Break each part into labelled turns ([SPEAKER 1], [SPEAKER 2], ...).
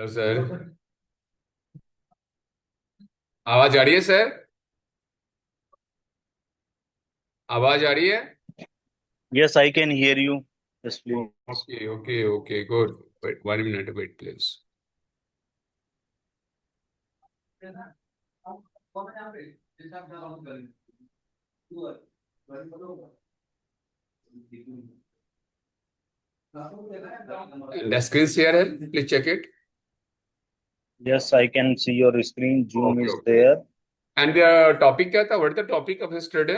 [SPEAKER 1] Hello sir. आवाज आ रही है सर? आवाज आ रही है?
[SPEAKER 2] Yes, I can hear you. Yes, please.
[SPEAKER 1] Okay okay okay good. Wait 1 minute, wait please. The screen share है, please check it.
[SPEAKER 2] Yes, I can see your screen. Zoom
[SPEAKER 1] okay
[SPEAKER 2] is
[SPEAKER 1] okay.
[SPEAKER 2] there.
[SPEAKER 1] And topic क्या था? What the topic of yesterday?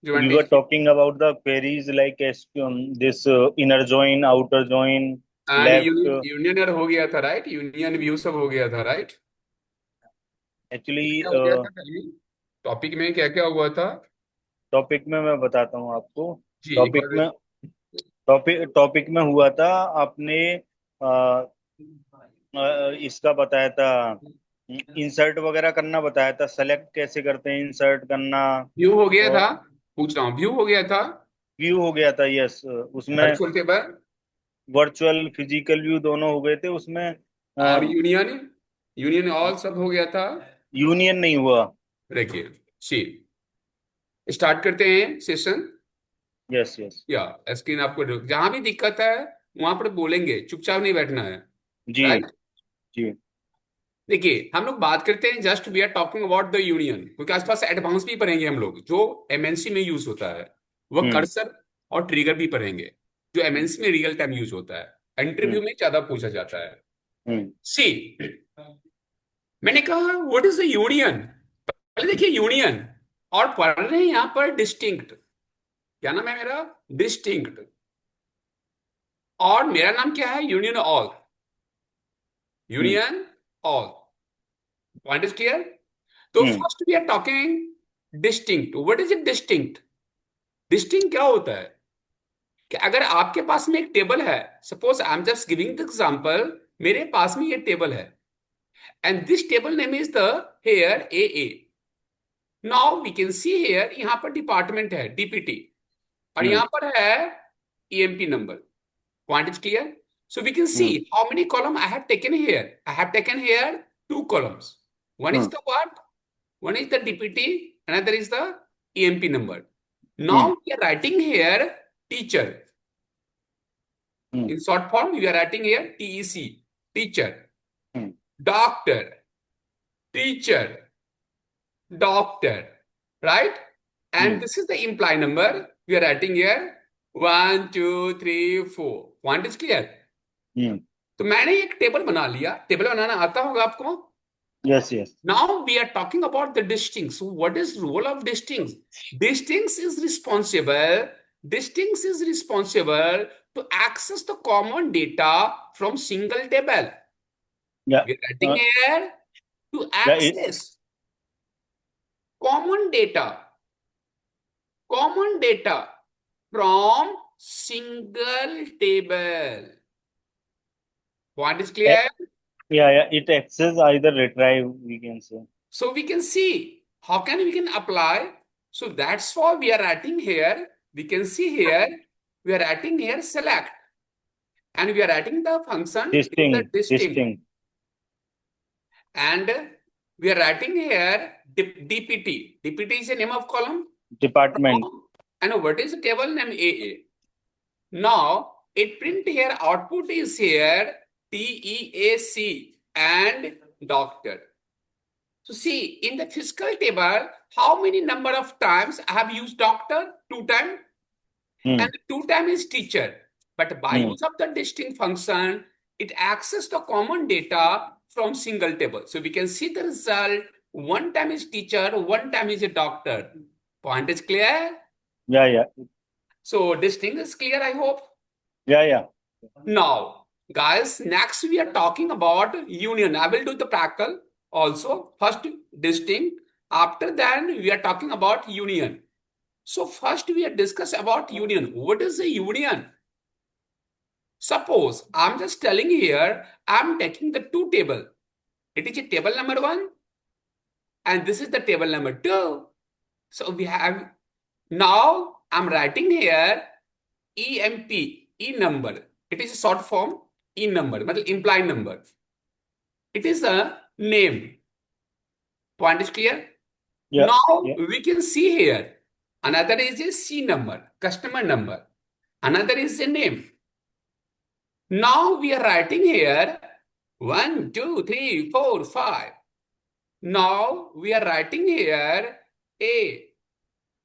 [SPEAKER 1] जो मैं
[SPEAKER 2] We were
[SPEAKER 1] teach
[SPEAKER 2] talking about the queries like this inner join, outer join,
[SPEAKER 1] and
[SPEAKER 2] left.
[SPEAKER 1] Union हो गया था, right? Union view सब हो गया था, राइट? क्या
[SPEAKER 2] Actually,
[SPEAKER 1] क्या हो गया था कल? टॉपिक में क्या क्या हुआ था?
[SPEAKER 2] टॉपिक में मैं बताता हूँ आपको।
[SPEAKER 1] जी एक
[SPEAKER 2] टॉपिक
[SPEAKER 1] बार।
[SPEAKER 2] में टॉपिक में हुआ था। आपने अ, इसका बताया था। इंसर्ट वगैरह करना बताया था। सेलेक्ट कैसे करते हैं, इंसर्ट करना।
[SPEAKER 1] व्यू हो गया
[SPEAKER 2] और
[SPEAKER 1] था। पूछ रहा हूँ, व्यू हो गया था?
[SPEAKER 2] व्यू हो गया था, यस। उसमें
[SPEAKER 1] virtual table
[SPEAKER 2] virtual physical view दोनों हो गए थे उसमें।
[SPEAKER 1] और यूनियन, यूनियन ऑल सब हो गया था।
[SPEAKER 2] यूनियन नहीं हुआ।
[SPEAKER 1] देखिए, सी स्टार्ट करते हैं सेशन।
[SPEAKER 2] Yes, yes.
[SPEAKER 1] या स्क्रीन आपको जहां भी दिक्कत है वहां पर बोलेंगे, चुपचाप नहीं बैठना है।
[SPEAKER 2] जी,
[SPEAKER 1] राइट?
[SPEAKER 2] जी।
[SPEAKER 1] देखिए, हम लोग बात करते हैं, just we are talking about the union, क्योंकि आसपास एडवांस भी पढ़ेंगे हम लोग जो एमएनसी में यूज होता है। वह
[SPEAKER 2] हम्म,
[SPEAKER 1] कर्सर और ट्रिगर भी पढ़ेंगे जो एमएनसी में रियल टाइम यूज होता है, इंटरव्यू
[SPEAKER 2] हम्म,
[SPEAKER 1] में ज्यादा पूछा जाता है।
[SPEAKER 2] हम्म।
[SPEAKER 1] सी, मैंने कहा व्हाट इज द यूनियन। पहले देखिए यूनियन, और पढ़ रहे हैं यहां पर डिस्टिंक्ट। क्या नाम है मेरा? डिस्टिंक्ट। और मेरा नाम क्या है? Union all.
[SPEAKER 2] Hmm,
[SPEAKER 1] union all. Point is clear? तो
[SPEAKER 2] hmm,
[SPEAKER 1] first we are talking distinct. What is it distinct? Distinct क्या होता है कि अगर आपके पास में एक टेबल है, suppose I am just giving the example, मेरे पास में ये टेबल है and this table name is the here A. Now we can see here, यहां पर डिपार्टमेंट है डीपीटी, और
[SPEAKER 2] हम्म,
[SPEAKER 1] यहां पर है EMP number. Point is clear? So we can see
[SPEAKER 2] hmm,
[SPEAKER 1] how many column I have taken here. I have taken here two columns. One is
[SPEAKER 2] hmm,
[SPEAKER 1] the what? One is the DPT, another is the EMP number. Now
[SPEAKER 2] hmm,
[SPEAKER 1] we are writing here teacher.
[SPEAKER 2] Hmm,
[SPEAKER 1] In short form, we are writing here TEC, teacher,
[SPEAKER 2] hmm,
[SPEAKER 1] doctor, teacher, doctor, right? And
[SPEAKER 2] hmm,
[SPEAKER 1] this is the imply number. We are writing here 1, 2, 3, 4. Point is clear?
[SPEAKER 2] हम्म।
[SPEAKER 1] तो मैंने एक table बना लिया। Table बनाना आता होगा आपको?
[SPEAKER 2] Yes, yes.
[SPEAKER 1] Now we are talking about the distinct. So what is role of distinct? Distinct is responsible. Distinct is responsible to access the common data from single table.
[SPEAKER 2] या
[SPEAKER 1] We are writing here to
[SPEAKER 2] या
[SPEAKER 1] access common data, common data from single table. Point is clear?
[SPEAKER 2] या it access either retrieve we can say.
[SPEAKER 1] So we can see how can we can apply. So that's why we are writing here. We can see here, we are writing here select, and we are writing the function in the
[SPEAKER 2] distinct,
[SPEAKER 1] distinct,
[SPEAKER 2] distinct.
[SPEAKER 1] and we are writing here DPT. DPT is the name of column.
[SPEAKER 2] Department.
[SPEAKER 1] And what is the table name? AA. Now it print here output is here TEAC and doctor. So see, in the physical table, how many number of times I have used doctor? Two times. And
[SPEAKER 2] hmm,
[SPEAKER 1] the two time is teacher. But by
[SPEAKER 2] hmm,
[SPEAKER 1] use of the distinct function, it access the common data from single table. So we can see the result. One time is teacher, one time is a doctor. Point is clear?
[SPEAKER 2] या
[SPEAKER 1] So distinct is clear, I hope.
[SPEAKER 2] या
[SPEAKER 1] Now, guys, next we are talking about union. I will do the practical also. First, distinct. After that, we are talking about union. So first, we are discuss about union. What is a union? Suppose I'm just telling here, I'm taking the two table. It is a table number one, and this is the table number two. So we have now I'm writing here EMP, E number. It is a short form E number, मतलब implied number. It is a name. Point is clear?
[SPEAKER 2] Yeah.
[SPEAKER 1] Now
[SPEAKER 2] Yeah.
[SPEAKER 1] we can see here. Another is a C number, customer number. Another is a name. Now we are writing here 1, 2, 3, 4, 5. Now we are writing here A,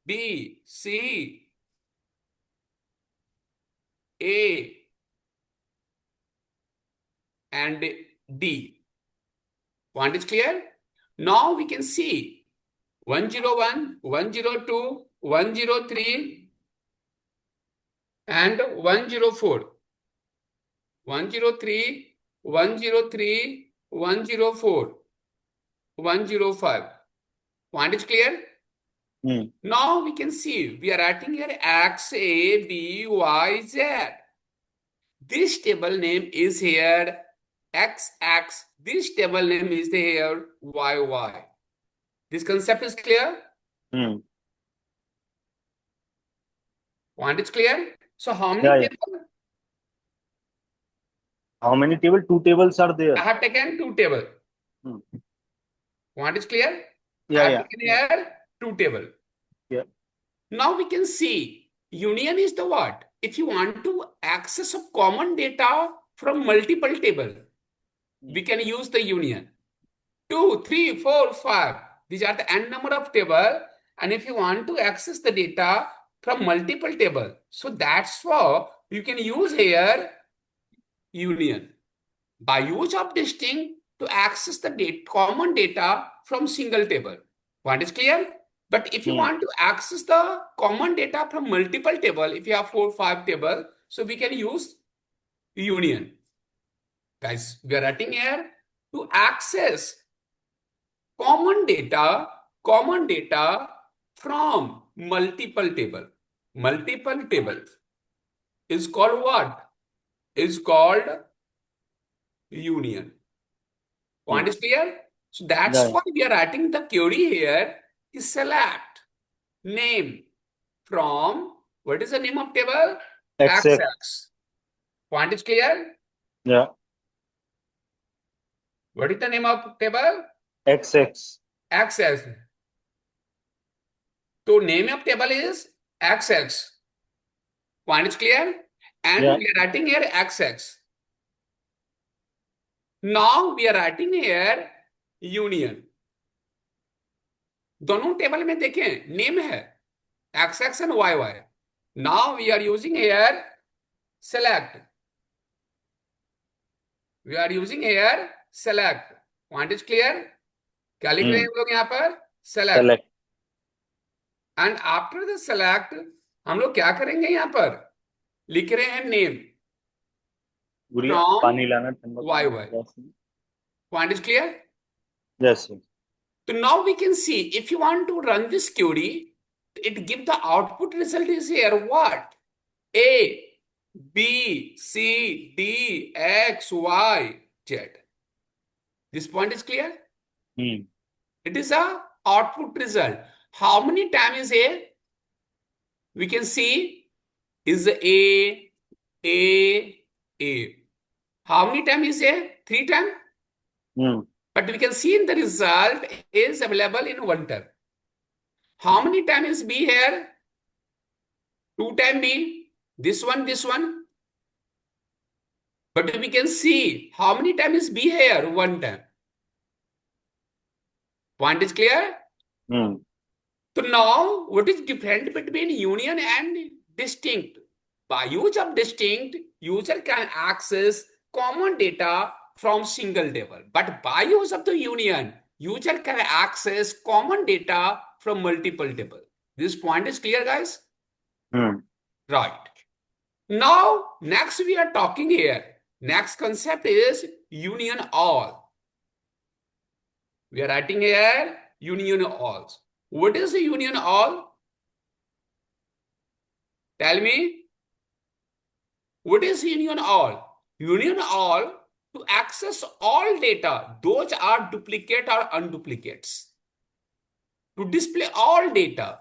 [SPEAKER 1] B, C, A, and D. Point is clear? Now we can see 101, 102, 103, and 104. 103, 103, 104, 105. Point is clear?
[SPEAKER 2] Hmm.
[SPEAKER 1] Now we can see we are writing here X, A, B, Y, Z. This table name is here XX. This table name is here YY. This concept is clear?
[SPEAKER 2] Hmm.
[SPEAKER 1] Point is clear? So how many
[SPEAKER 2] Yeah. Yeah.
[SPEAKER 1] tables?
[SPEAKER 2] How many table? Two tables are
[SPEAKER 1] I
[SPEAKER 2] there.
[SPEAKER 1] have taken two tables.
[SPEAKER 2] Hmm.
[SPEAKER 1] Point is clear? I
[SPEAKER 2] Yeah.
[SPEAKER 1] have
[SPEAKER 2] Yeah.
[SPEAKER 1] taken
[SPEAKER 2] Yeah.
[SPEAKER 1] here two tables.
[SPEAKER 2] Yeah.
[SPEAKER 1] Now we can see union is the what? If you want to access a common data from multiple table,
[SPEAKER 2] Hmm.
[SPEAKER 1] we can use the union. 2, 3, 4, 5. These are the n number of table. And if you want to access the data from multiple table, so that's why you can use here union. By use of distinct to access the common data from single table. What is clear? But if you
[SPEAKER 2] Hmm.
[SPEAKER 1] want to access the common data from multiple table, if you have 4, 5 table, so we can use union. Guys, we are writing here to access common data from multiple table. Multiple tables is called what? Is called union.
[SPEAKER 2] Hmm.
[SPEAKER 1] Point is clear? So
[SPEAKER 2] Yeah.
[SPEAKER 1] that's
[SPEAKER 2] Yeah.
[SPEAKER 1] why we are writing the query here is select name from what is the name of table?
[SPEAKER 2] XX.
[SPEAKER 1] XX. Point is clear?
[SPEAKER 2] Yeah.
[SPEAKER 1] What is the name of table?
[SPEAKER 2] XX.
[SPEAKER 1] XX. So name of table is XX. Point is clear? And
[SPEAKER 2] Yeah.
[SPEAKER 1] we are writing here XX. Now we are writing here union. दोनों table में देखें name है XX and YY. Now we are using here select. We are using here select. Point is clear? क्या लिख रहे हैं
[SPEAKER 2] Hmm.
[SPEAKER 1] हम लोग यहाँ पर? Select.
[SPEAKER 2] Select.
[SPEAKER 1] And after the select, हम लोग क्या करेंगे यहाँ पर? लिख रहे हैं name
[SPEAKER 2] गुड़िया
[SPEAKER 1] from
[SPEAKER 2] पानी लाना ठंडा पानी।
[SPEAKER 1] YY.
[SPEAKER 2] Yes.
[SPEAKER 1] Point is clear?
[SPEAKER 2] Yes.
[SPEAKER 1] So now we can see if you want to run this query, it give the output result is here what? A, B, C, D, X, Y, Z. This point is clear?
[SPEAKER 2] Hmm.
[SPEAKER 1] It is a output result. How many times is A? We can see is A, A, A. How many times is A? 3 times.
[SPEAKER 2] Hmm.
[SPEAKER 1] But we can see in the result is available in 1 time. How many times is B here? 2 times B. This one, this one. But we can see how many times is B here? 1 time. Point is clear?
[SPEAKER 2] Hmm.
[SPEAKER 1] So now, what is different between union and distinct? By use of distinct, user can access common data from single table. But by use of the union, user can access common data from multiple table. This point is clear, guys?
[SPEAKER 2] Hmm.
[SPEAKER 1] Right. Now, next we are talking here. Next concept is union all. We are writing here union all. What is the union all? Tell me. What is union all? Union all to access all data. Those are duplicate or unduplicates. To display all data.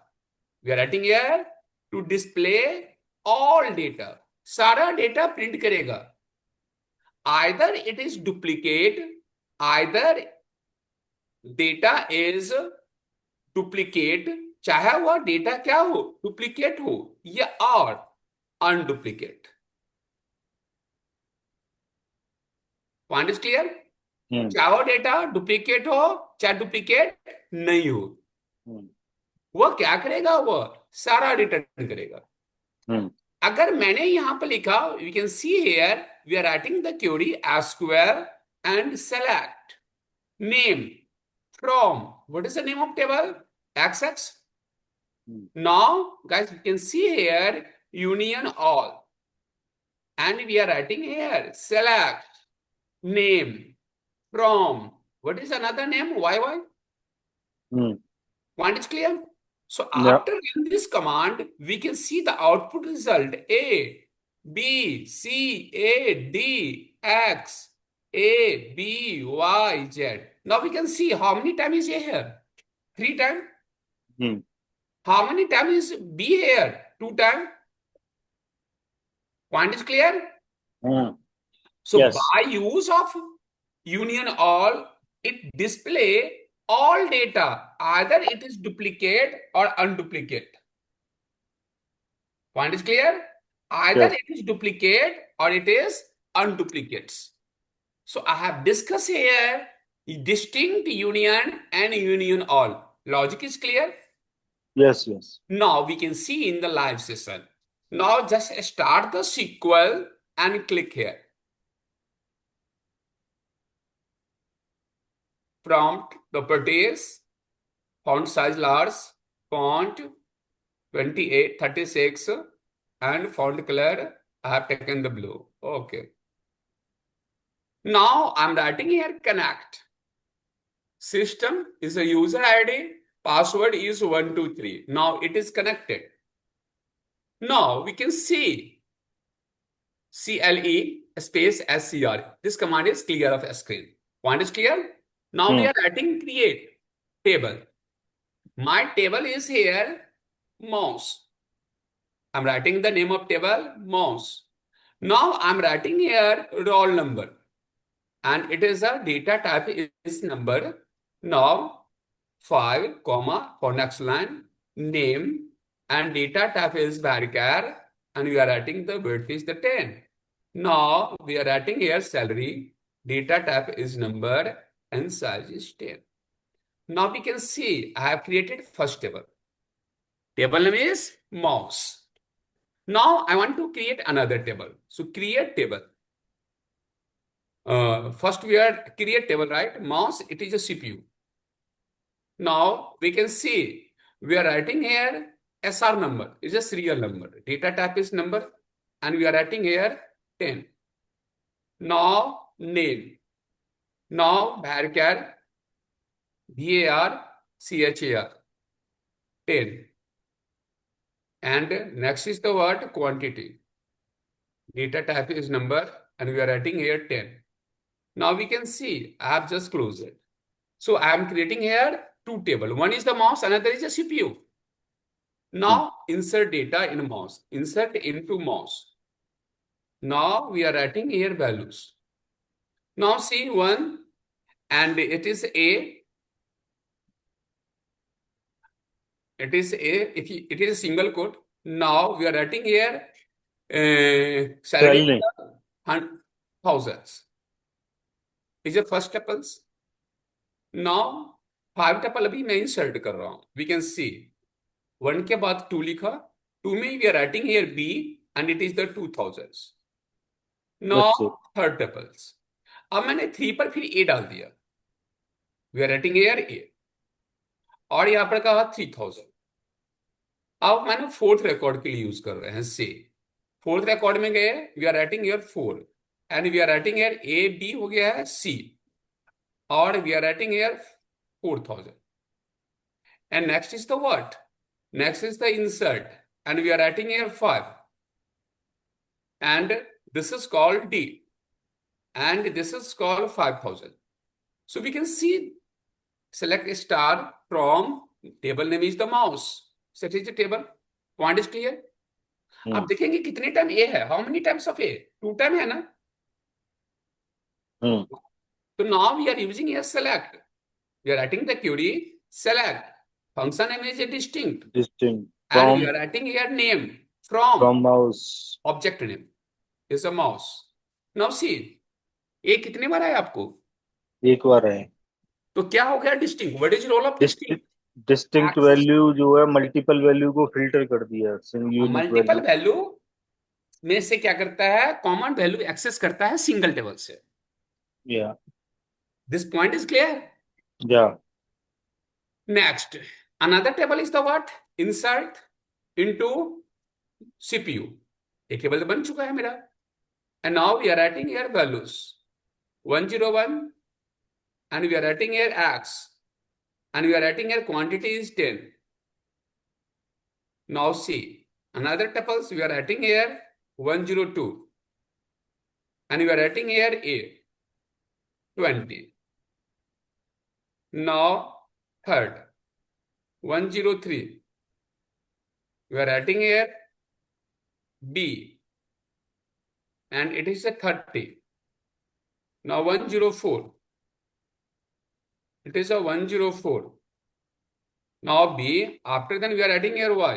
[SPEAKER 1] We are writing here to display all data. सारा data print करेगा. Either it is duplicate, either data is duplicate, चाहे वह data क्या हो, duplicate हो या और unduplicate. Point is clear?
[SPEAKER 2] Hmm.
[SPEAKER 1] चाहे वो डेटा डुप्लीकेट हो चाहे डुप्लीकेट नहीं हो,
[SPEAKER 2] हम्म।
[SPEAKER 1] वह क्या करेगा, वह सारा रिटर्न करेगा।
[SPEAKER 2] हम्म।
[SPEAKER 1] अगर मैंने यहां पर लिखा, we can see here we are writing the query esquire and select name from, what is the name of table, xx।
[SPEAKER 2] Hmm.
[SPEAKER 1] Now, guys, you can see here union all, and we are writing here select name from. What is another name? YY.
[SPEAKER 2] Hmm.
[SPEAKER 1] Point is clear. So
[SPEAKER 2] या।
[SPEAKER 1] after running this command, we can see the output result A, B, C, A, D, X, A, B, Y, Z. Now we can see how many times is A here? 3 times.
[SPEAKER 2] Hmm.
[SPEAKER 1] How many times is B here? 2 times. Point is clear.
[SPEAKER 2] Hmm.
[SPEAKER 1] So
[SPEAKER 2] yes.
[SPEAKER 1] by use of union all, it display all data, either it is duplicate or unduplicate. Point is clear? Either
[SPEAKER 2] yes.
[SPEAKER 1] it is duplicate or it is unduplicates. So I have discussed here distinct union and union all. Logic is clear?
[SPEAKER 2] Yes. Yes.
[SPEAKER 1] Now we can see in the live session. Now just start the SQL and click here. Prompt properties, font size large, font 28, 36, and font color I have taken the blue. Okay. Now I'm writing here connect. System is a user ID, password is 123. Now it is connected. Now we can see CLE space SCR. This command is clear of screen. Point is clear? Now we
[SPEAKER 2] hmm.
[SPEAKER 1] are writing create table. My table is here mouse. I'm writing the name of table mouse. Now I'm writing here roll number, and it is a data type is number. Now 5 comma for next line name, and data type is varchar, and we are writing the width is the 10. Now we are writing here salary, data type is number, and size is 10. Now we can see I have created first table. Table name is mouse. Now I want to create another table. So create table. First we are create table, right? Mouse, it is a CPU. Now we can see we are writing here SR number is a serial number. Data type is number, and we are writing here 10. Now name. Now varchar VARCHAR 10. And next is the word quantity. Data type is number, and we are writing here 10. Now we can see I have just closed it. So I am creating here two tables. One is the mouse, another is a CPU.
[SPEAKER 2] Hmm.
[SPEAKER 1] Now insert data in mouse. Insert into mouse. Now we are writing here values. Now see one, and it is A. It is A. If it is a single quote. Now we are writing here salary
[SPEAKER 2] salary.
[SPEAKER 1] thousands. Is your first tuples. Now 5 tuple अभी मैं insert कर रहा हूँ. We can see 1 के बाद 2 लिखा. 2 में we are writing here B, and it is the 2000s. Now
[SPEAKER 2] अच्छा।
[SPEAKER 1] third tuples. अब मैंने 3 पर फिर A डाल दिया. We are writing here A. और यहाँ पर कहा 3000. अब मैंने फोर्थ रिकॉर्ड के लिए यूज कर रहे हैं से. फोर्थ रिकॉर्ड में गए, we are writing here 4, and we are writing here A B हो गया है सी, और we are writing here 4000. And next is the what, next is the insert, and we are writing here 5, and this is called D, and this is called 5000. So we can see select a star from table name is the mouse. Set is the table. Point is clear. आप
[SPEAKER 2] हम्म।
[SPEAKER 1] देखेंगे कितने time ए है, how many times of A, 2 time है ना.
[SPEAKER 2] हम्म।
[SPEAKER 1] So now we are using here select. We are writing the query select. Function name is a distinct.
[SPEAKER 2] Distinct
[SPEAKER 1] And we are writing here name
[SPEAKER 2] from
[SPEAKER 1] from
[SPEAKER 2] mouse.
[SPEAKER 1] object name is a mouse. Now see, ये कितने बार है आपको?
[SPEAKER 2] एक बार है।
[SPEAKER 1] तो क्या हो गया distinct? What is role of distinct?
[SPEAKER 2] Distinct value जो है मल्टीपल वैल्यू को फिल्टर कर दिया, single unique
[SPEAKER 1] multiple
[SPEAKER 2] value.
[SPEAKER 1] Value में से क्या करता है? कॉमन वैल्यू एक्सेस करता है सिंगल टेबल से।
[SPEAKER 2] या
[SPEAKER 1] दिस पॉइंट इज क्लियर?
[SPEAKER 2] या
[SPEAKER 1] next, another table is the what? Insert into CPU. एक टेबल बन चुका है मेरा। And now we are writing here values 101 and we are writing here x and we are writing here quantity is 10. Now see, another tuples we are writing here 102 and we are writing here a 20. Now third 103 we are writing here b and it is a 30. Now 104 it is a 104. Now b, after then we are adding here y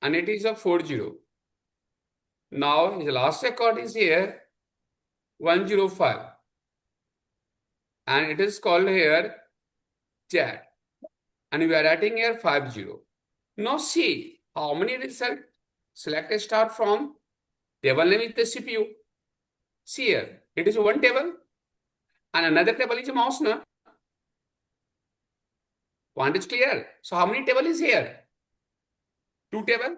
[SPEAKER 1] and it is a 40. Now his last record is here 105 and it is called here chat and we are adding here 50. Now see how many result select a start from table name is the CPU. See here, it is one table and another table is a mouse now. Point is clear. So how many table is here? Two table.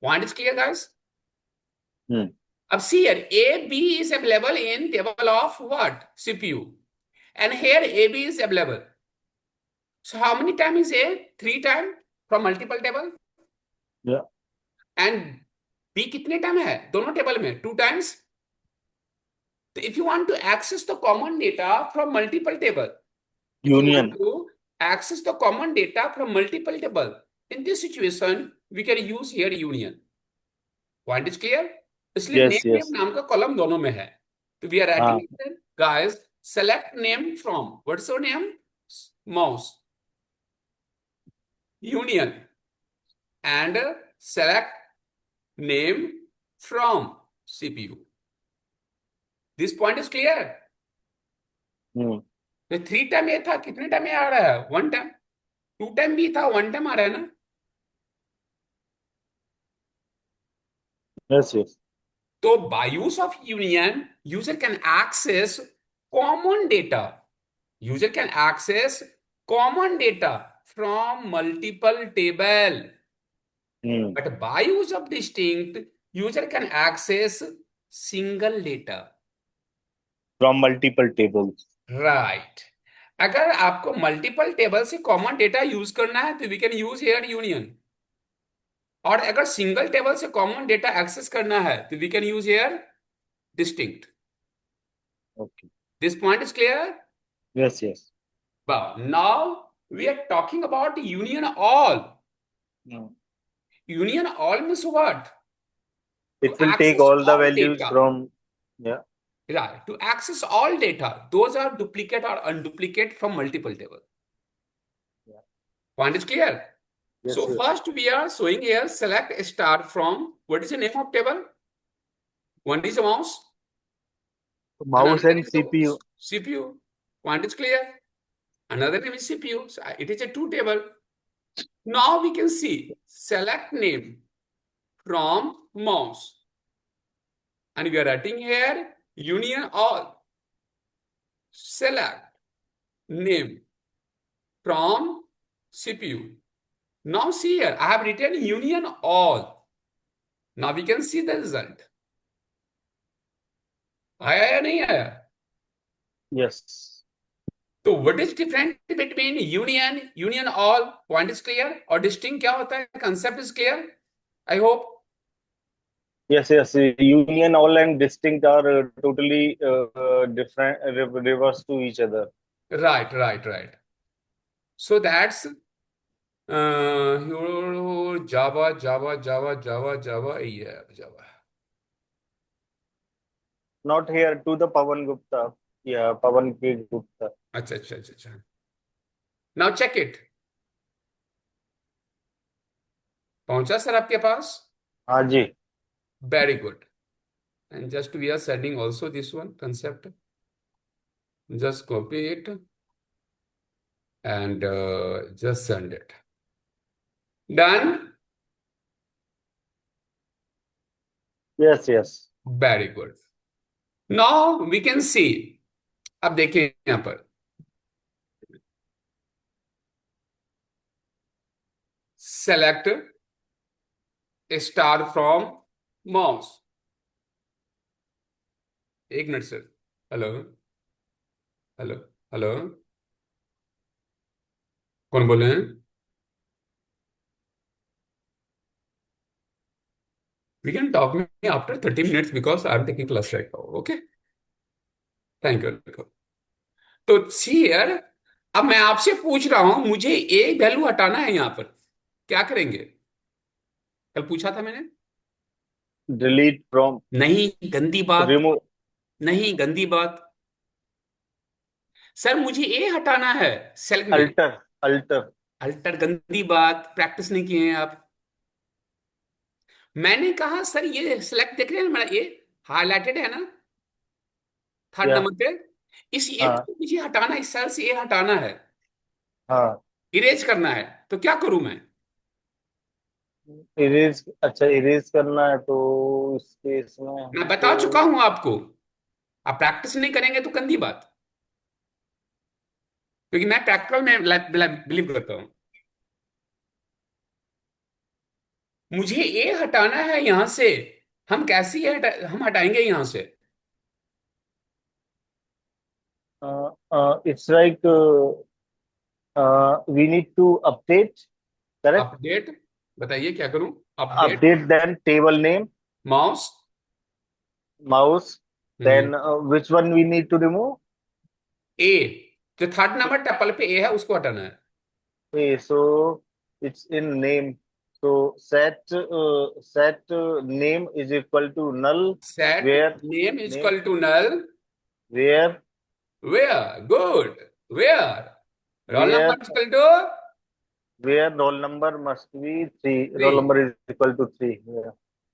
[SPEAKER 1] Point is clear, guys. अब see here, A, B is available in table of what? CPU. And here AB is available. So how many times is A? 3 times from multiple table.
[SPEAKER 2] या
[SPEAKER 1] And B कितने time है दोनों table में? 2 times. So if you want to access the common data from multiple table, if you want
[SPEAKER 2] union.
[SPEAKER 1] to access the common data from multiple table, in this situation, we can use here union. Point is clear? इसलिए
[SPEAKER 2] yes
[SPEAKER 1] name name
[SPEAKER 2] yes.
[SPEAKER 1] नाम का column दोनों में है। तो we are
[SPEAKER 2] हाँ
[SPEAKER 1] writing guys select name from what's your name? Mouse union and select name from CPU. This point is clear? तो 3 time ये था, कितने टाइम ये आ रहा है? 1 टाइम। 2 टाइम भी था, 1 टाइम आ रहा है ना?
[SPEAKER 2] Yes yes.
[SPEAKER 1] तो by use of union, user can access common data. User can access common data from multiple table. But by use of distinct, user can access single data.
[SPEAKER 2] From multiple tables.
[SPEAKER 1] Right. अगर आपको multiple table से common data use करना है तो we can use here union. और अगर single table से common data access करना है तो we can use here distinct.
[SPEAKER 2] Okay.
[SPEAKER 1] This point is clear?
[SPEAKER 2] Yes yes.
[SPEAKER 1] But now we are talking about union all. Union all means what? To
[SPEAKER 2] It will take
[SPEAKER 1] access
[SPEAKER 2] all the
[SPEAKER 1] all
[SPEAKER 2] values
[SPEAKER 1] data.
[SPEAKER 2] from, yeah.
[SPEAKER 1] Right. To access all data. Those are duplicate or unduplicate from multiple table.
[SPEAKER 2] Yeah.
[SPEAKER 1] Point is clear?
[SPEAKER 2] Yes,
[SPEAKER 1] So
[SPEAKER 2] yes.
[SPEAKER 1] first we are showing here select a star from what is the name of table? One is a mouse and
[SPEAKER 2] Mouse
[SPEAKER 1] another
[SPEAKER 2] and
[SPEAKER 1] is the
[SPEAKER 2] CPU.
[SPEAKER 1] CPU. Point is clear? Another name is CPU. So it is a two table. Now we can see select name from mouse. And we are writing here union all. Select name from CPU. Now see here, I have written union all. Now we can see the result. आया या नहीं आया?
[SPEAKER 2] Yes.
[SPEAKER 1] तो what is different between union all? Point is clear? और distinct क्या होता है? Concept is clear? I hope.
[SPEAKER 2] Yes, yes. Union, all and distinct are totally different, reverse to each other.
[SPEAKER 1] Right, right, right. So that's Java, Java, Java, Java, Java, yeah, Java.
[SPEAKER 2] not here, to the Pawan Gupta. Yeah, Pawan K Gupta.
[SPEAKER 1] अच्छा अच्छा अच्छा अच्छा। Now check it. पहुंचा sir आपके पास?
[SPEAKER 2] हाँ जी।
[SPEAKER 1] Very good. And just we are sending also this one concept. Just copy it and just send it. Done.
[SPEAKER 2] Yes yes.
[SPEAKER 1] Very good. Now we can see. अब देखिए यहां पर select star from mouse. एक minute sir. Hello. Hello. Hello. कौन बोले हैं? We can talk me after 30 minutes because I am taking class right now. Okay. Thank you. तो see here. अब मैं आपसे पूछ रहा हूं मुझे ए वैल्यू हटाना है यहां पर। क्या करेंगे? कल पूछा था मैंने।
[SPEAKER 2] Delete from.
[SPEAKER 1] नहीं गंदी बात।
[SPEAKER 2] रिमूव।
[SPEAKER 1] नहीं गंदी बात। सर मुझे ए हटाना है सेल में।
[SPEAKER 2] अल्टर। अल्टर।
[SPEAKER 1] अल्टर गंदी बात। प्रैक्टिस नहीं किए हैं आप। मैंने कहा सर ये सिलेक्ट देख रहे हैं मेरा ये हाईलाइटेड है ना थर्ड
[SPEAKER 2] या।
[SPEAKER 1] नंबर पे। इस ए
[SPEAKER 2] हाँ
[SPEAKER 1] को मुझे हटाना है, इस सेल से ए हटाना है।
[SPEAKER 2] हाँ।
[SPEAKER 1] इरेज करना है। तो क्या करूं मैं?
[SPEAKER 2] इरेज, अच्छा इरेज करना है तो इस केस में
[SPEAKER 1] मैं बता
[SPEAKER 2] हमको।
[SPEAKER 1] चुका हूं आपको। आप प्रैक्टिस नहीं करेंगे तो गंदी बात। क्योंकि मैं प्रैक्टिकल में बिलीव करता हूं। मुझे ए हटाना है यहां से। हम कैसे हम हटाएंगे यहां से?
[SPEAKER 2] It's like we need to update. Correct.
[SPEAKER 1] Update. बताइए क्या करूं? Update
[SPEAKER 2] update then table name.
[SPEAKER 1] Mouse.
[SPEAKER 2] Mouse.
[SPEAKER 1] Hmm.
[SPEAKER 2] Then which one we need to remove.
[SPEAKER 1] Uh जो थर्ड नंबर टेबल पे ए है उसको हटाना है।
[SPEAKER 2] Okay, so it's in name. So set name is equal to null.
[SPEAKER 1] Set
[SPEAKER 2] Where
[SPEAKER 1] name is
[SPEAKER 2] name
[SPEAKER 1] equal to null.
[SPEAKER 2] where
[SPEAKER 1] where good. Where roll
[SPEAKER 2] where
[SPEAKER 1] number is equal to
[SPEAKER 2] where roll number must be three.
[SPEAKER 1] Three.
[SPEAKER 2] Roll number is equal to three. Yeah.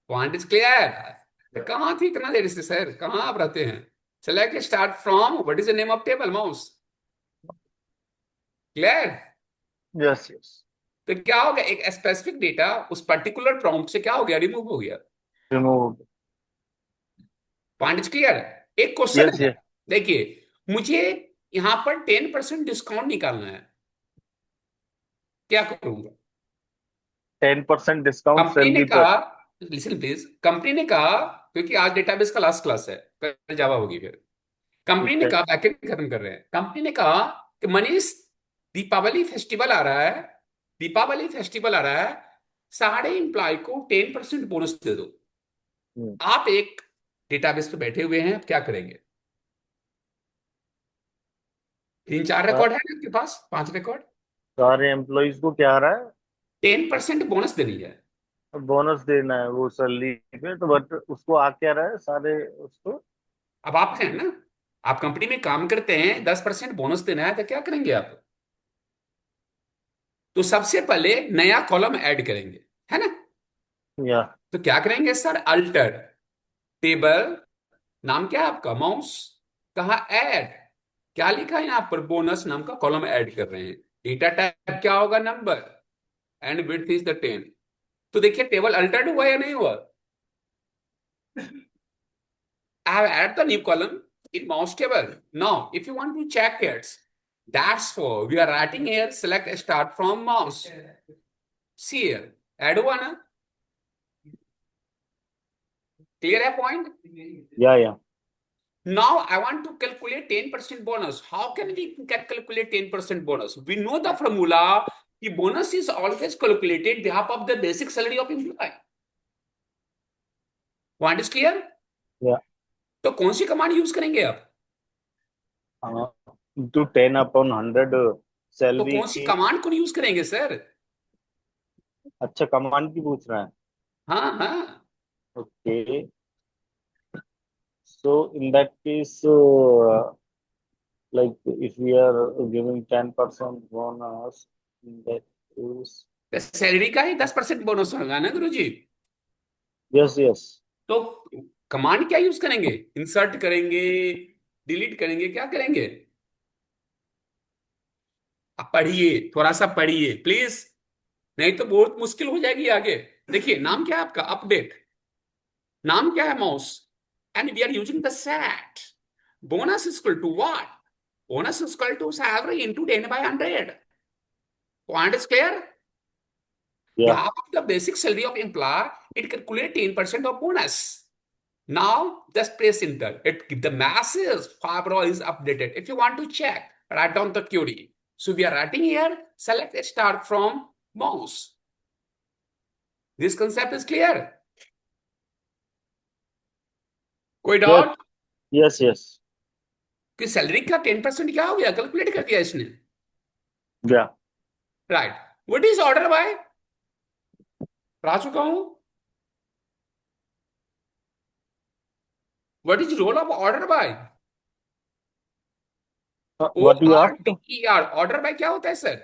[SPEAKER 1] Point is clear. कहाँ थी इतना देर से sir? कहाँ आप रहते हैं? Select start from what is the name of table mouse. Clear.
[SPEAKER 2] Yes yes.
[SPEAKER 1] तो क्या हो गया? एक स्पेसिफिक डेटा उस पर्टिकुलर प्रॉम्प्ट से क्या हो गया? रिमूव हो गया।
[SPEAKER 2] Removed.
[SPEAKER 1] Point is clear. एक क्वेश्चन
[SPEAKER 2] Yes
[SPEAKER 1] है।
[SPEAKER 2] yes.
[SPEAKER 1] देखिए मुझे यहां पर 10% डिस्काउंट निकालना है। क्या करूंगा?
[SPEAKER 2] 10% discount
[SPEAKER 1] कंपनी ने
[SPEAKER 2] salary per.
[SPEAKER 1] कहा लिसन प्लीज। कंपनी ने कहा क्योंकि आज डेटाबेस का लास्ट क्लास है, कल जावा होगी फिर। कंपनी
[SPEAKER 2] ठीक
[SPEAKER 1] ने
[SPEAKER 2] है।
[SPEAKER 1] कहा बैकएंड खत्म कर रहे हैं। कंपनी ने कहा कि मनीष दीपावली फेस्टिवल आ रहा है। दीपावली फेस्टिवल आ रहा है। सारे एम्प्लॉय को 10% बोनस दे दो।
[SPEAKER 2] हम्म।
[SPEAKER 1] आप एक डेटाबेस पे बैठे हुए हैं, आप क्या करेंगे? तीन चार
[SPEAKER 2] सा-
[SPEAKER 1] रिकॉर्ड है ना आपके पास? पांच रिकॉर्ड।
[SPEAKER 2] सारे एम्प्लॉयज को क्या आ रहा है?
[SPEAKER 1] 10% बोनस देनी है।
[SPEAKER 2] बोनस देना है वो सैलरी पे, तो बट उसको आ क्या रहा है सारे उसको।
[SPEAKER 1] अब आप हैं ना, आप कंपनी में काम करते हैं, 10% बोनस देना है तो क्या करेंगे आप? तो सबसे पहले नया कॉलम ऐड करेंगे, है ना?
[SPEAKER 2] या।
[SPEAKER 1] तो क्या करेंगे सर? Alter table. नाम क्या है आपका? माउस। कहा ऐड। क्या लिखा है यहां पर? बोनस नाम का कॉलम ऐड कर रहे हैं। डेटा टाइप क्या होगा? Number. And width is the 10। तो देखिए टेबल अल्टर्ड हुआ या नहीं हुआ? I have added the new column in mouse table. Now, if you want to check it, that's for we are writing here select start from mouse. See here, add हुआ ना? Clear है point?
[SPEAKER 2] या।
[SPEAKER 1] Now I want to calculate 10% bonus. How can we calculate 10% bonus? We know the formula. The bonus is always calculated behalf of the basic salary of employee. Point is clear?
[SPEAKER 2] या।
[SPEAKER 1] तो कौन सी command use करेंगे आप?
[SPEAKER 2] To 10/100
[SPEAKER 1] तो
[SPEAKER 2] salary
[SPEAKER 1] कौन सी
[SPEAKER 2] की।
[SPEAKER 1] Command को use करेंगे सर?
[SPEAKER 2] अच्छा कमांड की पूछ रहा है।
[SPEAKER 1] हाँ हाँ।
[SPEAKER 2] Okay. So in that case, like if we are giving 10% bonus, in that case,
[SPEAKER 1] तो सैलरी का ही 10% बोनस होगा ना गुरु जी?
[SPEAKER 2] yes, yes.
[SPEAKER 1] तो कमांड क्या यूज करेंगे? इंसर्ट करेंगे, डिलीट करेंगे, क्या करेंगे? आप पढ़िए, थोड़ा सा पढ़िए प्लीज, नहीं तो बहुत मुश्किल हो जाएगी आगे। देखिए, नाम क्या है आपका? अपडेट। नाम क्या है? Mouse. And we are using the set. Bonus is equal to what? Bonus is equal to salary into 10/100। Point is clear? The
[SPEAKER 2] Yeah,
[SPEAKER 1] half of the basic salary of employer, it calculate 10% of bonus. Now just press enter. The masses Fabro is updated. If you want to check, write down the query. So we are writing here, select a start from mouse. This concept is clear. कोई
[SPEAKER 2] yes,
[SPEAKER 1] doubt?
[SPEAKER 2] yes, yes.
[SPEAKER 1] कि salary का 10% क्या हो गया, calculate कर दिया इसने।
[SPEAKER 2] Yeah.
[SPEAKER 1] Right. What is order by? पढ़ा चुका हूं। What is role of order by? Oh
[SPEAKER 2] What you
[SPEAKER 1] are
[SPEAKER 2] asked?
[SPEAKER 1] T E R, order by क्या होता है sir?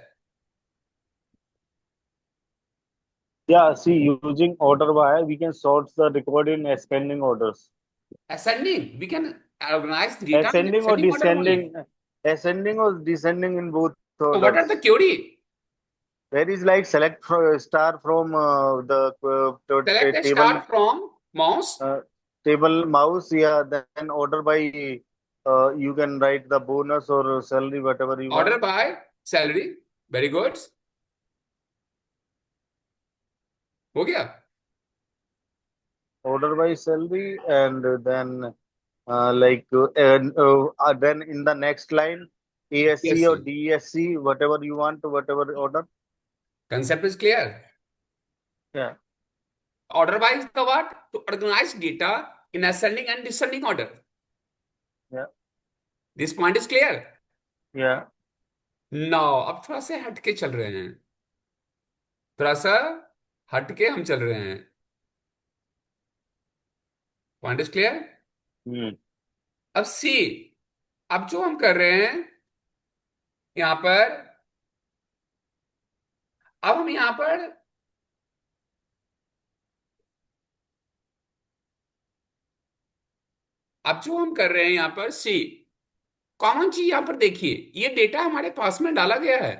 [SPEAKER 2] Yeah, see, using order by, we can sort the record in ascending orders.
[SPEAKER 1] Ascending, we can organize the data in
[SPEAKER 2] Ascending or
[SPEAKER 1] ascending order only.
[SPEAKER 2] descending, ascending or descending in both
[SPEAKER 1] So what are the
[SPEAKER 2] orders.
[SPEAKER 1] query?
[SPEAKER 2] There is like select star from
[SPEAKER 1] Select a
[SPEAKER 2] table
[SPEAKER 1] star from mouse.
[SPEAKER 2] uh, table mouse. Yeah, then order by. You can write the bonus or salary, whatever you
[SPEAKER 1] Order
[SPEAKER 2] want.
[SPEAKER 1] by salary. Very good. हो गया?
[SPEAKER 2] Order by salary, and then then in the next line, ASC
[SPEAKER 1] Yes.
[SPEAKER 2] or DSC, whatever you want, whatever order.
[SPEAKER 1] Concept is clear.
[SPEAKER 2] Yeah,
[SPEAKER 1] Order by is the what? To organize data in ascending and descending order.
[SPEAKER 2] yeah,
[SPEAKER 1] This point is clear.
[SPEAKER 2] yeah.
[SPEAKER 1] Now, अब थोड़ा सा हटके चल रहे हैं। थोड़ा सा हटके हम चल रहे हैं। Point is clear?
[SPEAKER 2] Hmm.
[SPEAKER 1] अब सी, अब जो हम कर रहे हैं यहां पर, अब हम यहां पर, अब जो हम कर रहे हैं यहां पर सी, कॉमन चीज यहां पर देखिए, ये डेटा हमारे पास में डाला गया है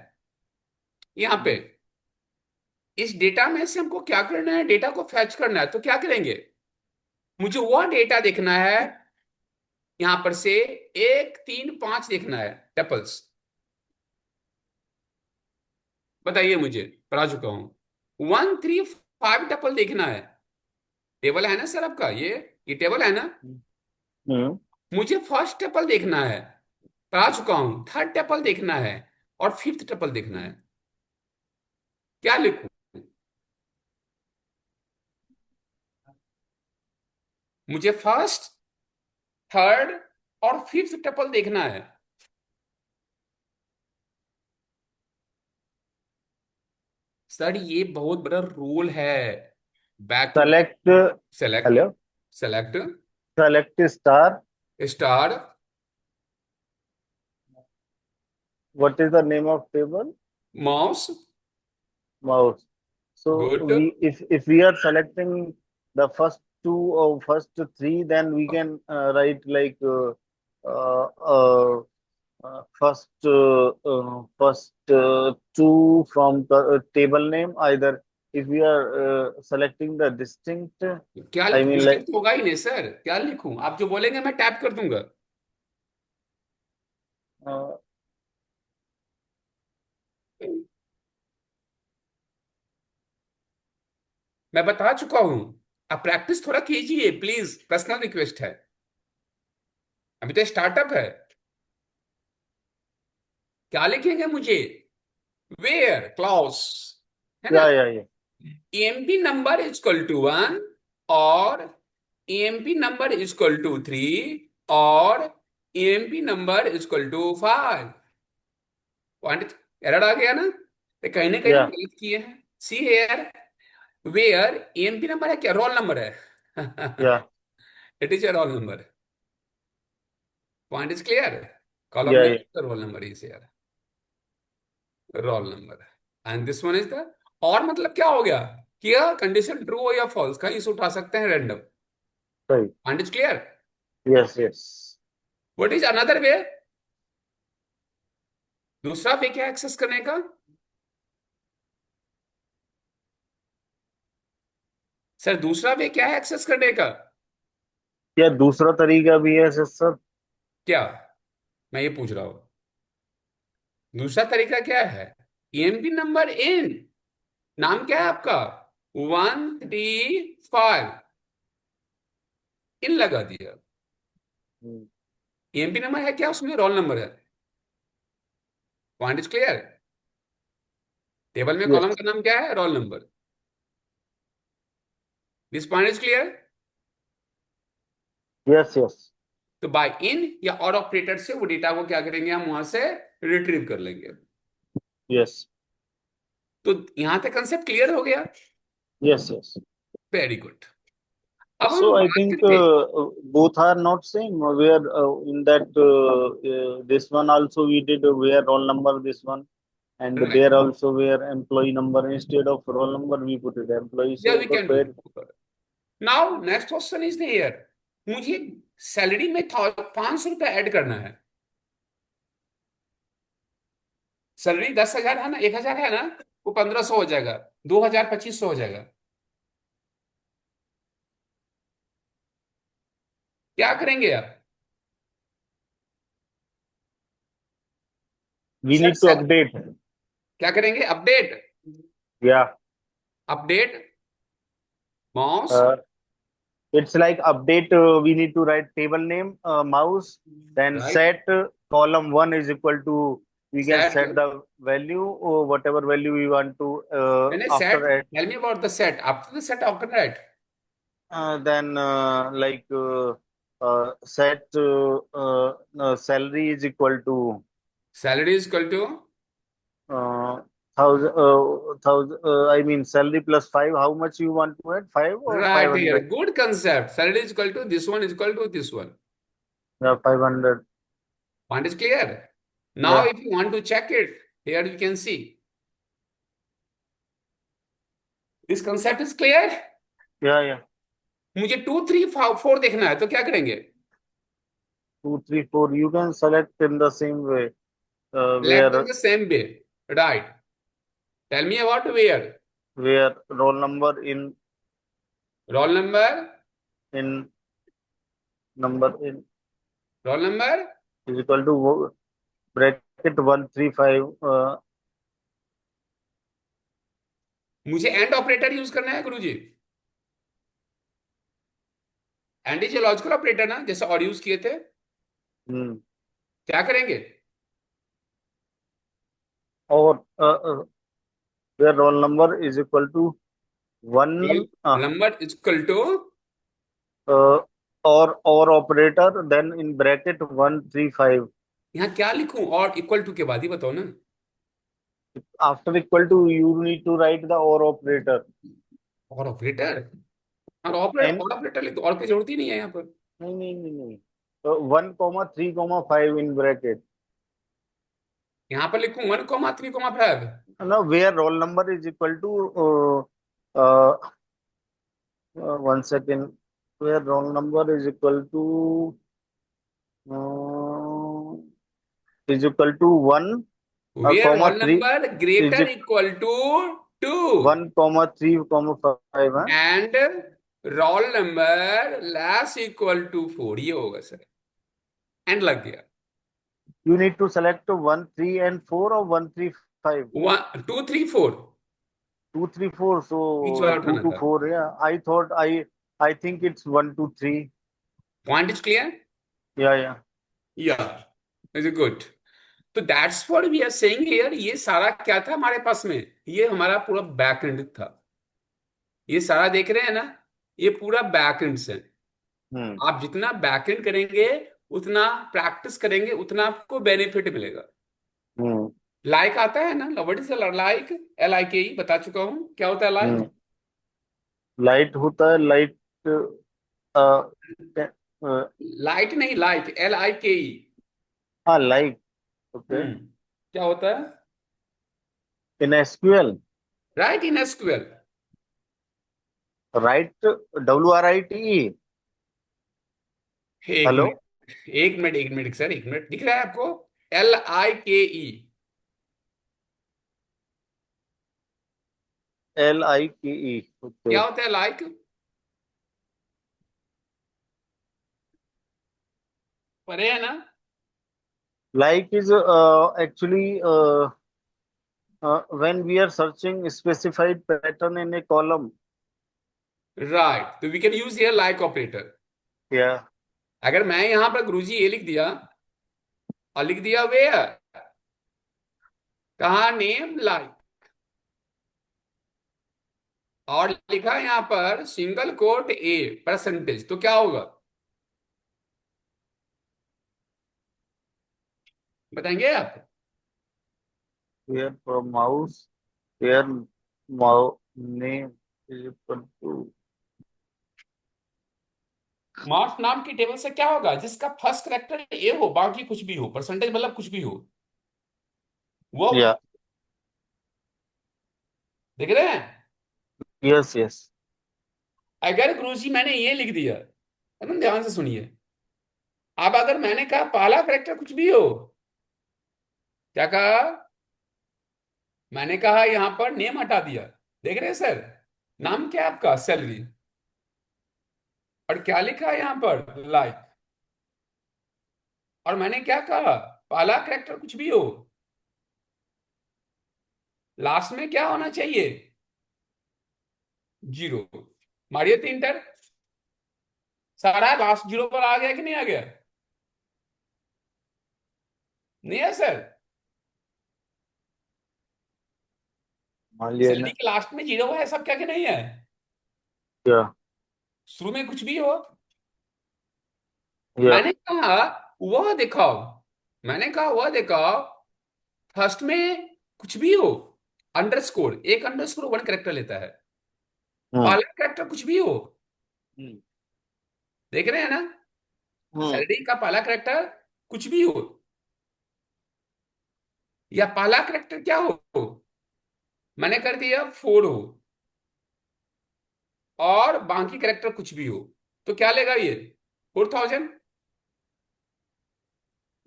[SPEAKER 1] यहां पे।
[SPEAKER 2] Hmm.
[SPEAKER 1] इस डेटा में से हमको क्या करना है? डेटा को फैच करना है। तो क्या करेंगे? मुझे वह डेटा देखना है यहां पर से, 1 3 5 देखना है, टपल्स। बताइए मुझे, पढ़ा चुका हूं। 1 3 5 टपल देखना है। टेबल है ना सर आपका? ये टेबल है ना?
[SPEAKER 2] Hmm.
[SPEAKER 1] मुझे फर्स्ट टपल देखना है, पढ़ा चुका हूं। थर्ड टपल देखना है, और फिफ्थ टपल देखना है। क्या लिखूं? मुझे फर्स्ट, थर्ड और फिफ्थ टपल देखना है। सर ये बहुत बड़ा रूल है। Back to
[SPEAKER 2] Select.
[SPEAKER 1] Select.
[SPEAKER 2] Hello.
[SPEAKER 1] Select
[SPEAKER 2] Select star.
[SPEAKER 1] Star
[SPEAKER 2] What is the name of table?
[SPEAKER 1] Mouse.
[SPEAKER 2] Mouse. So
[SPEAKER 1] good.
[SPEAKER 2] if we are selecting the first two or first three, then we can write like uh, uh, first two from the table name. Either if we are selecting the distinct,
[SPEAKER 1] क्या
[SPEAKER 2] I
[SPEAKER 1] लिखूं?
[SPEAKER 2] mean
[SPEAKER 1] distinct
[SPEAKER 2] like
[SPEAKER 1] होगा ही नहीं sir, क्या लिखूं? आप जो बोलेंगे मैं टैप कर दूंगा।
[SPEAKER 2] uh,
[SPEAKER 1] मैं बता चुका हूं। आप प्रैक्टिस थोड़ा कीजिए प्लीज, पर्सनल रिक्वेस्ट है। अभी तो स्टार्टअप है। क्या लिखेंगे मुझे? वेयर क्लॉज, है ना?
[SPEAKER 2] yeah, yeah, yeah,
[SPEAKER 1] EMP number is equal to 1, और EMP number is equal to 3, और EMP number is equal to 5। Point error आ गया ना? तो कहीं ना कहीं हम
[SPEAKER 2] yeah,
[SPEAKER 1] गलत किए हैं। See here, where EMP number है क्या? रोल नंबर है।
[SPEAKER 2] yeah.
[SPEAKER 1] It is a roll number. Point is clear. Column
[SPEAKER 2] या
[SPEAKER 1] नेम रोल नंबर इज यार, roll number. And this one is the, और मतलब क्या हो गया कि कंडीशन ट्रू हो या फॉल्स का इस उठा सकते हैं रैंडम।
[SPEAKER 2] सही।
[SPEAKER 1] Point is clear.
[SPEAKER 2] Yes yes.
[SPEAKER 1] What is another way, दूसरा वे क्या एक्सेस करने का? सर दूसरा वे क्या है एक्सेस करने का?
[SPEAKER 2] क्या दूसरा तरीका भी है सर?
[SPEAKER 1] क्या, मैं ये पूछ रहा हूं, दूसरा तरीका क्या है? ईएमपी नंबर इन, नाम क्या है आपका? 135, इन लगा दिया।
[SPEAKER 2] हम्म,
[SPEAKER 1] ईएमपी नंबर है क्या, उसमें रोल नंबर है। Point is clear. टेबल में कॉलम
[SPEAKER 2] यस
[SPEAKER 1] का नाम क्या है? Roll number. This point is clear.
[SPEAKER 2] Yes yes.
[SPEAKER 1] तो बाय इन या और ऑपरेटर से वो डेटा को क्या करेंगे, हम वहां से रिट्रीव कर लेंगे।
[SPEAKER 2] यस
[SPEAKER 1] तो यहां तक कंसेप्ट क्लियर हो गया।
[SPEAKER 2] Yes yes.
[SPEAKER 1] Very good. अब
[SPEAKER 2] So
[SPEAKER 1] हम
[SPEAKER 2] I
[SPEAKER 1] बात
[SPEAKER 2] think
[SPEAKER 1] करेंगे।
[SPEAKER 2] both are not same. Where in that this one also we did where roll number this one, and
[SPEAKER 1] right,
[SPEAKER 2] there also where employee number instead of roll number we put it employee.
[SPEAKER 1] या we
[SPEAKER 2] So
[SPEAKER 1] can do.
[SPEAKER 2] where
[SPEAKER 1] now next question is here, मुझे salary में 500 रुपये add करना है। Salary 10,000 है ना, 1,000 है ना, वो 1,500 हो जाएगा, 2,000 2,500 हो जाएगा। क्या करेंगे आप?
[SPEAKER 2] we
[SPEAKER 1] sir
[SPEAKER 2] need to
[SPEAKER 1] sir,
[SPEAKER 2] update.
[SPEAKER 1] क्या करेंगे? Update,
[SPEAKER 2] Yeah.
[SPEAKER 1] Update mouse.
[SPEAKER 2] Uh, it's like update. We need to write table name, mouse, then
[SPEAKER 1] right,
[SPEAKER 2] set column one is equal to. We can
[SPEAKER 1] set,
[SPEAKER 2] set the value or whatever value we want to
[SPEAKER 1] मैंने set,
[SPEAKER 2] after.
[SPEAKER 1] Tell me about the set, after the set of right.
[SPEAKER 2] Then like set salary is equal to
[SPEAKER 1] salary is equal to,
[SPEAKER 2] uh, thousand. I mean salary plus five. How much you want to add? Five or five
[SPEAKER 1] right here,
[SPEAKER 2] hundred?
[SPEAKER 1] Good concept, salary is equal to this one is equal to this one.
[SPEAKER 2] Yeah, 500.
[SPEAKER 1] Point is clear. Now
[SPEAKER 2] Yeah,
[SPEAKER 1] if you want to check it, here you can see this concept is clear.
[SPEAKER 2] yeah, yeah.
[SPEAKER 1] मुझे 2 3 4 देखना है, तो क्या करेंगे?
[SPEAKER 2] Two, three, four. You can select in the same way.
[SPEAKER 1] Select in
[SPEAKER 2] Where
[SPEAKER 1] the same way, right? Tell me about
[SPEAKER 2] where roll number
[SPEAKER 1] roll number,
[SPEAKER 2] in number in
[SPEAKER 1] roll number।
[SPEAKER 2] is equal to bracket 135.
[SPEAKER 1] मुझे and operator use करना है गुरुजी। And is logical operator ना, जैसे और use किए थे।
[SPEAKER 2] Hmm.
[SPEAKER 1] क्या करेंगे?
[SPEAKER 2] और where roll number is equal to
[SPEAKER 1] roll
[SPEAKER 2] one
[SPEAKER 1] number is equal to,
[SPEAKER 2] uh, or operator then in bracket 135
[SPEAKER 1] यहाँ क्या लिखूं और इक्वल टू के बाद ही बताओ ना।
[SPEAKER 2] after equal to you need to write the or operator
[SPEAKER 1] और ऑपरेटर, और ऑपरेटर,
[SPEAKER 2] and
[SPEAKER 1] और ऑपरेटर लिख दो, और की जरूरत ही नहीं है यहाँ पर।
[SPEAKER 2] नहीं नहीं नहीं नहीं तो 1,3,5 in bracket
[SPEAKER 1] यहाँ पर लिखूं 1,3,5।
[SPEAKER 2] now where roll number is equal to uh, 1 second where roll number uh, is equal to 1
[SPEAKER 1] where
[SPEAKER 2] comma
[SPEAKER 1] roll
[SPEAKER 2] 3
[SPEAKER 1] number
[SPEAKER 2] is
[SPEAKER 1] greater equal to 2
[SPEAKER 2] 1,3,5
[SPEAKER 1] and roll number less equal to 4, ये होगा sir. And लग गया।
[SPEAKER 2] You need to select 1, 3, and 4 or 1, 3, 5.
[SPEAKER 1] 1 2 3 4,
[SPEAKER 2] 2, 3, 4.
[SPEAKER 1] बीच वाला
[SPEAKER 2] So 2
[SPEAKER 1] उठाना
[SPEAKER 2] to
[SPEAKER 1] था।
[SPEAKER 2] 4. Yeah, I think it's 1 to 3.
[SPEAKER 1] Point is clear.
[SPEAKER 2] Yeah, yeah.
[SPEAKER 1] या is good. तो that's what we are saying here, ये सारा क्या था हमारे पास में? ये हमारा पूरा बैकएंड था। ये सारा देख रहे हैं ना, ये पूरा बैकएंड से।
[SPEAKER 2] Hmm.
[SPEAKER 1] आप जितना बैकएंड करेंगे, उतना प्रैक्टिस करेंगे, उतना आपको बेनिफिट मिलेगा।
[SPEAKER 2] Hmm.
[SPEAKER 1] लाइक आता है ना, व्हाट इज लाइक? LIKE बता चुका हूं, क्या होता है लाइक?
[SPEAKER 2] Hmm. Light होता है light uh,
[SPEAKER 1] लाइट नहीं, लाइक, LIKE।
[SPEAKER 2] हाँ, लाइक। ओके।
[SPEAKER 1] हम्म। क्या होता है?
[SPEAKER 2] In SQL.
[SPEAKER 1] Right, in SQL।
[SPEAKER 2] Right. WRITE।
[SPEAKER 1] एक
[SPEAKER 2] हेलो।
[SPEAKER 1] मिनट, एक मिनट सर, एक मिनट, दिख रहा है आपको? LIKE।
[SPEAKER 2] LIKE। ओके।
[SPEAKER 1] क्या होता है लाइक? पढ़े है ना?
[SPEAKER 2] Like is actually when we are searching specified pattern in a column.
[SPEAKER 1] Right, तो we can use here like operator.
[SPEAKER 2] या।
[SPEAKER 1] अगर मैं यहां पर गुरुजी ये लिख दिया, और लिख दिया वेयर, कहा नेम लाइक, और लिखा यहां पर सिंगल कोट A%, तो क्या होगा? बताएंगे आप?
[SPEAKER 2] Here for mouse, here mouse name is equal to.
[SPEAKER 1] Marks नाम की टेबल से क्या होगा? जिसका फर्स्ट करेक्टर A हो, बाकी कुछ भी हो, परसेंटेज मतलब कुछ भी हो, वो होगा।
[SPEAKER 2] या।
[SPEAKER 1] देख रहे हैं?
[SPEAKER 2] Yes yes.
[SPEAKER 1] अगर गुरुजी मैंने ये लिख दिया, एकदम ध्यान से सुनिए, अब अगर मैंने कहा पहला करेक्टर कुछ भी हो, क्या कहा? मैंने कहा यहां पर नेम हटा दिया। देख रहे हैं सर? नाम क्या है आपका? सैलरी। और क्या लिखा है यहां पर? लाइक। और मैंने क्या कहा? पहला करेक्टर कुछ भी हो, लास्ट में क्या होना चाहिए? 0। मारिए 3 इंटर। सारा लास्ट 0 पर आ गया कि नहीं आ गया? नहीं है सर?
[SPEAKER 2] मान लिया
[SPEAKER 1] सैलरी
[SPEAKER 2] ना।
[SPEAKER 1] के लास्ट में 0 है, सब क्या कि नहीं है?
[SPEAKER 2] या।
[SPEAKER 1] शुरू में कुछ भी हो।
[SPEAKER 2] या।
[SPEAKER 1] मैंने कहा वह दिखाओ, मैंने कहा वह दिखाओ, फर्स्ट में कुछ भी हो, अंडरस्कोर, एक अंडरस्कोर 1 करेक्टर लेता है,
[SPEAKER 2] हम्म।
[SPEAKER 1] पहला करेक्टर कुछ भी हो।
[SPEAKER 2] हम्म।
[SPEAKER 1] देख रहे हैं ना?
[SPEAKER 2] हम्म।
[SPEAKER 1] सैलरी का पहला करेक्टर कुछ भी हो, या पहला करेक्टर क्या हो, मैंने कर दिया 4 हो, और बाकी करेक्टर कुछ भी हो, तो क्या लेगा ये? 4000,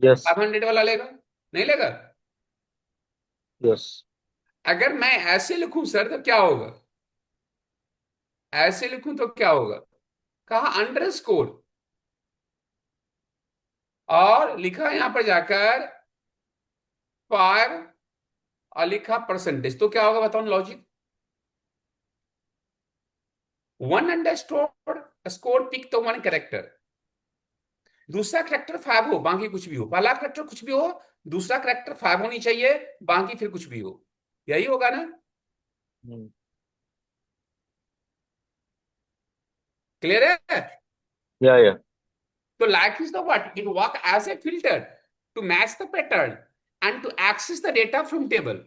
[SPEAKER 2] यस
[SPEAKER 1] 500 वाला लेगा? नहीं लेगा?
[SPEAKER 2] यस।
[SPEAKER 1] अगर मैं ऐसे लिखूं सर तो क्या होगा? ऐसे लिखूं तो क्या होगा? कहा अंडरस्कोर, और लिखा यहां पर जाकर 5, और लिखा परसेंटेज, तो क्या होगा? बताओ लॉजिक। 1 अंडरस्कोर स्कोर पिक तो 1 करेक्टर, दूसरा करेक्टर 5 हो, बाकी कुछ भी हो, पहला करेक्टर कुछ भी हो, दूसरा करेक्टर 5 होनी चाहिए, बाकी फिर कुछ भी हो। यही होगा ना?
[SPEAKER 2] हम्म।
[SPEAKER 1] क्लियर है?
[SPEAKER 2] या।
[SPEAKER 1] तो like is the what? It work as a filter to match the pattern and to access the data from table।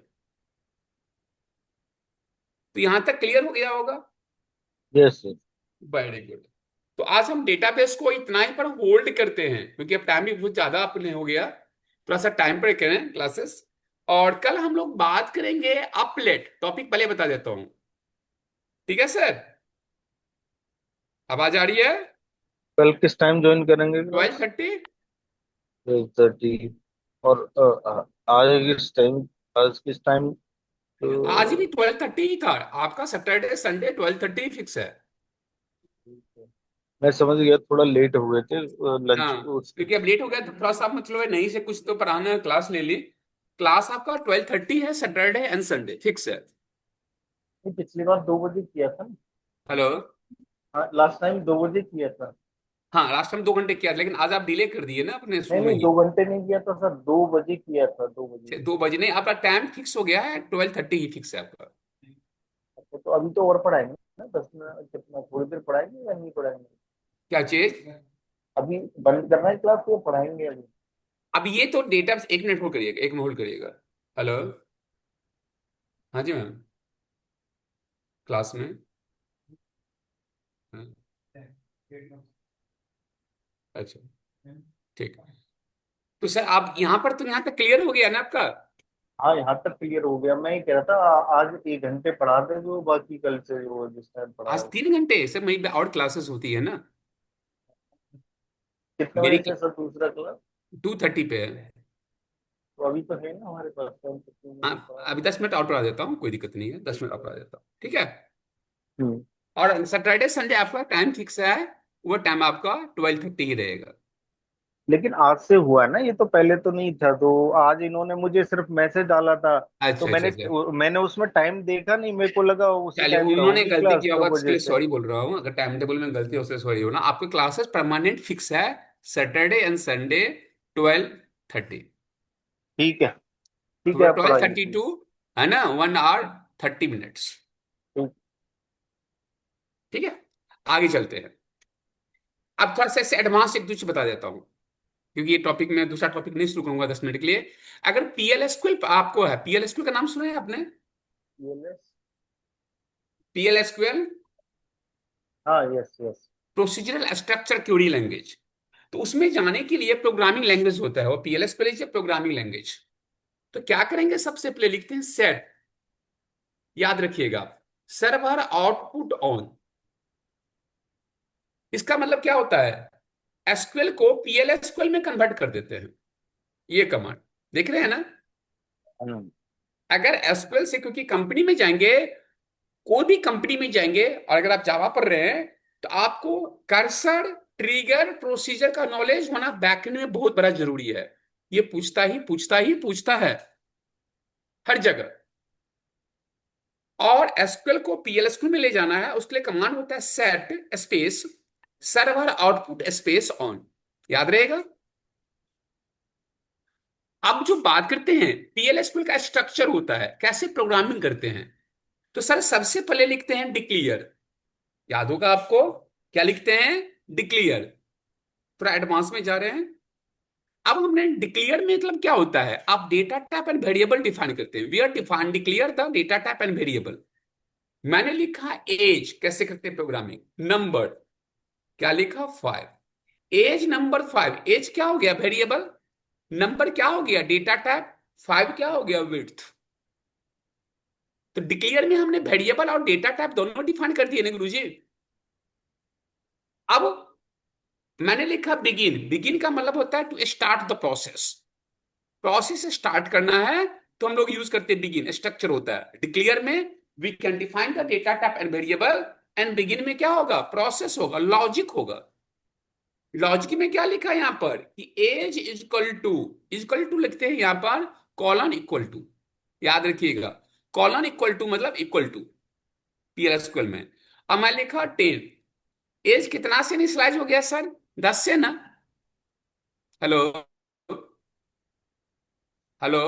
[SPEAKER 1] तो यहां तक क्लियर हो गया होगा?
[SPEAKER 2] Yes yes.
[SPEAKER 1] Very good. तो आज हम डेटाबेस को इतना ही पर होल्ड करते हैं, क्योंकि अब टाइम भी बहुत ज्यादा अपने हो गया, थोड़ा सा टाइम पर करें क्लासेस। और कल हम लोग बात करेंगे अपलेट टॉपिक, पहले बता देता हूं। ठीक है सर? आवाज आ रही है?
[SPEAKER 2] कल किस टाइम ज्वाइन करेंगे
[SPEAKER 1] ट्वेल्व
[SPEAKER 2] क्लास?
[SPEAKER 1] थर्टी
[SPEAKER 2] 12:30। और आज किस टाइम? आज किस टाइम?
[SPEAKER 1] आज भी
[SPEAKER 2] तो
[SPEAKER 1] 12:30 ही था। आपका सैटरडे संडे 12:30 फिक्स है।
[SPEAKER 2] मैं समझ गया, थोड़ा लेट हुए थे लंच
[SPEAKER 1] हाँ,
[SPEAKER 2] उसके।
[SPEAKER 1] क्योंकि अब लेट हो गया तो थोड़ा सा मतलब नहीं से कुछ तो पढ़ाना है, क्लास ले ली। क्लास आपका 12:30 है, सैटरडे एंड संडे फिक्स है।
[SPEAKER 2] पिछली बार 2 बजे किया था ना।
[SPEAKER 1] हेलो?
[SPEAKER 2] हाँ, लास्ट टाइम 2 बजे किया था।
[SPEAKER 1] हाँ, लास्ट टाइम 2 घंटे किया, लेकिन आज आप डिले कर दिए ना अपने
[SPEAKER 2] नहीं
[SPEAKER 1] शुरू में
[SPEAKER 2] नहीं,
[SPEAKER 1] ही।
[SPEAKER 2] 2 घंटे नहीं किया था सर, 2 बजे किया था, 2 बजे।
[SPEAKER 1] 2 बजे नहीं, आपका टाइम फिक्स हो गया है, 12:30 ही फिक्स है आपका।
[SPEAKER 2] अच्छा, तो अभी तो और पढ़ाएंगे ना, 10 मिनट कितना, थोड़ी देर पढ़ाएंगे या नहीं पढ़ाएंगे?
[SPEAKER 1] क्या चीज?
[SPEAKER 2] अभी बंद करना है क्लास को, पढ़ाएंगे अभी?
[SPEAKER 1] अब ये तो डेटा, 1 मिनट होल्ड करिएगा, 1 मिनट होल्ड करिएगा। हेलो? हाँ जी मैम, क्लास में। हाँ। अच्छा, ठीक है। तो सर आप यहाँ पर, तो यहाँ तक क्लियर हो गया ना आपका?
[SPEAKER 2] हाँ, यहाँ तक क्लियर हो गया। मैं ये कह रहा था आज 1 घंटे पढ़ा दे जो, बाकी कल से वो जिस टाइम
[SPEAKER 1] आज
[SPEAKER 2] पढ़ाए।
[SPEAKER 1] 3 घंटे सर, वहीं पे और क्लासेस होती है ना।
[SPEAKER 2] कितने
[SPEAKER 1] मेरी
[SPEAKER 2] बजे से सर दूसरा क्लास?
[SPEAKER 1] 2:30 पे है।
[SPEAKER 2] तो अभी तो है ना हमारे पास टाइम, तो 3 मिनट
[SPEAKER 1] हाँ,
[SPEAKER 2] पढ़ा
[SPEAKER 1] अभी
[SPEAKER 2] दें।
[SPEAKER 1] 10 मिनट और पढ़ा देता हूँ, कोई दिक्कत नहीं है, 10 मिनट और पढ़ा देता हूँ, ठीक है।
[SPEAKER 2] हम्म।
[SPEAKER 1] और सैटरडे संडे आपका टाइम फिक्स है, वो टाइम आपका 12:30 ही रहेगा।
[SPEAKER 2] लेकिन आज से हुआ है ना, ये तो पहले तो नहीं था। तो आज इन्होंने मुझे सिर्फ मैसेज डाला था, तो
[SPEAKER 1] अच्छा अच्छा
[SPEAKER 2] मैंने
[SPEAKER 1] अच्छा।
[SPEAKER 2] मैंने उसमें टाइम देखा नहीं, मेरे को लगा उसी
[SPEAKER 1] चलिए,
[SPEAKER 2] टाइम पे
[SPEAKER 1] उन्होंने
[SPEAKER 2] होगी
[SPEAKER 1] गलती
[SPEAKER 2] क्लास,
[SPEAKER 1] किया
[SPEAKER 2] तो
[SPEAKER 1] होगा, उसके
[SPEAKER 2] वजह
[SPEAKER 1] लिए
[SPEAKER 2] से।
[SPEAKER 1] सॉरी बोल रहा हूँ। अगर टाइम टेबल में गलती हो उसके लिए सॉरी होना। आपके क्लासेस परमानेंट फिक्स है, सैटरडे एंड संडे 12:30।
[SPEAKER 2] ठीक है, ठीक है,
[SPEAKER 1] सुबह
[SPEAKER 2] आप
[SPEAKER 1] ट्वेल्व
[SPEAKER 2] पढ़ाइए
[SPEAKER 1] थर्टी
[SPEAKER 2] ठीक।
[SPEAKER 1] टू है ना, 1 hour 30 minutes।
[SPEAKER 2] ठीक।
[SPEAKER 1] ठीक है, आगे चलते हैं। अब थोड़ा सा इससे एडवांस एक दूसरी बता देता हूँ, क्योंकि ये टॉपिक में दूसरा टॉपिक नहीं शुरू करूंगा 10 मिनट के लिए। अगर PL SQL आपको है, PL SQL का नाम सुना है आपने?
[SPEAKER 2] यूएलएस।
[SPEAKER 1] PL SQL,
[SPEAKER 2] हाँ, yes yes.
[SPEAKER 1] Procedural structure query language. तो उसमें जाने के लिए प्रोग्रामिंग लैंग्वेज होता है, वो PL SQL is programming language. तो क्या करेंगे, सबसे पहले लिखते हैं सेट, याद रखिएगा, सर्वर आउटपुट ऑन। इसका मतलब क्या होता है, एसक्यूएल को PL SQL में कन्वर्ट कर देते हैं, ये कमांड देख रहे हैं ना।
[SPEAKER 2] हम्म।
[SPEAKER 1] अगर एसक्यूएल से, क्योंकि कंपनी में जाएंगे, कोई भी कंपनी में जाएंगे, और अगर आप जावा पढ़ रहे हैं, तो आपको कर्सर, ट्रिगर, प्रोसीजर का नॉलेज होना बैकएंड में बहुत बड़ा जरूरी है। ये पूछता ही पूछता ही पूछता है हर जगह। और एसक्यूएल को PL SQL में ले जाना है, उसके लिए कमांड होता है set space server output space on, याद रहेगा। अब जो बात करते हैं, PL SQL का स्ट्रक्चर होता है, कैसे प्रोग्रामिंग करते हैं। तो सर सबसे पहले लिखते हैं डिक्लेयर, याद होगा आपको, क्या लिखते हैं, डिक्लेयर। थोड़ा एडवांस में जा रहे हैं। अब हमने डिक्लेयर में मतलब क्या होता है, आप data type and variable define करते हैं। We are define declare the data type and variable. मैंने लिखा एज, कैसे करते हैं प्रोग्रामिंग, नंबर, क्या लिखा, 5। एज नंबर 5, एज क्या हो गया, वेरिएबल। नंबर क्या हो गया, डेटा टाइप। 5 क्या हो गया, विड्थ। तो डिक्लेयर में हमने वेरिएबल और डेटा टाइप दोनों डिफाइन कर दिए ना गुरुजी। अब मैंने लिखा बिगिन, बिगिन का मतलब होता है to start the process, process start करना है, तो हम लोग यूज करते हैं बिगिन, स्ट्रक्चर होता है डिक्लेयर में। We can define the data type and variable, and begin में क्या होगा, प्रोसेस होगा, लॉजिक होगा। लॉजिक में क्या लिखा है यहां पर कि एज इक्वल टू लिखते हैं यहां पर, कॉलन इक्वल टू, याद रखिएगा, कॉलन इक्वल टू मतलब इक्वल टू, PL SQL में। अब मैं लिखा 10, एज कितना से इनिशियलाइज हो गया सर, 10 से ना। हेलो, हेलो,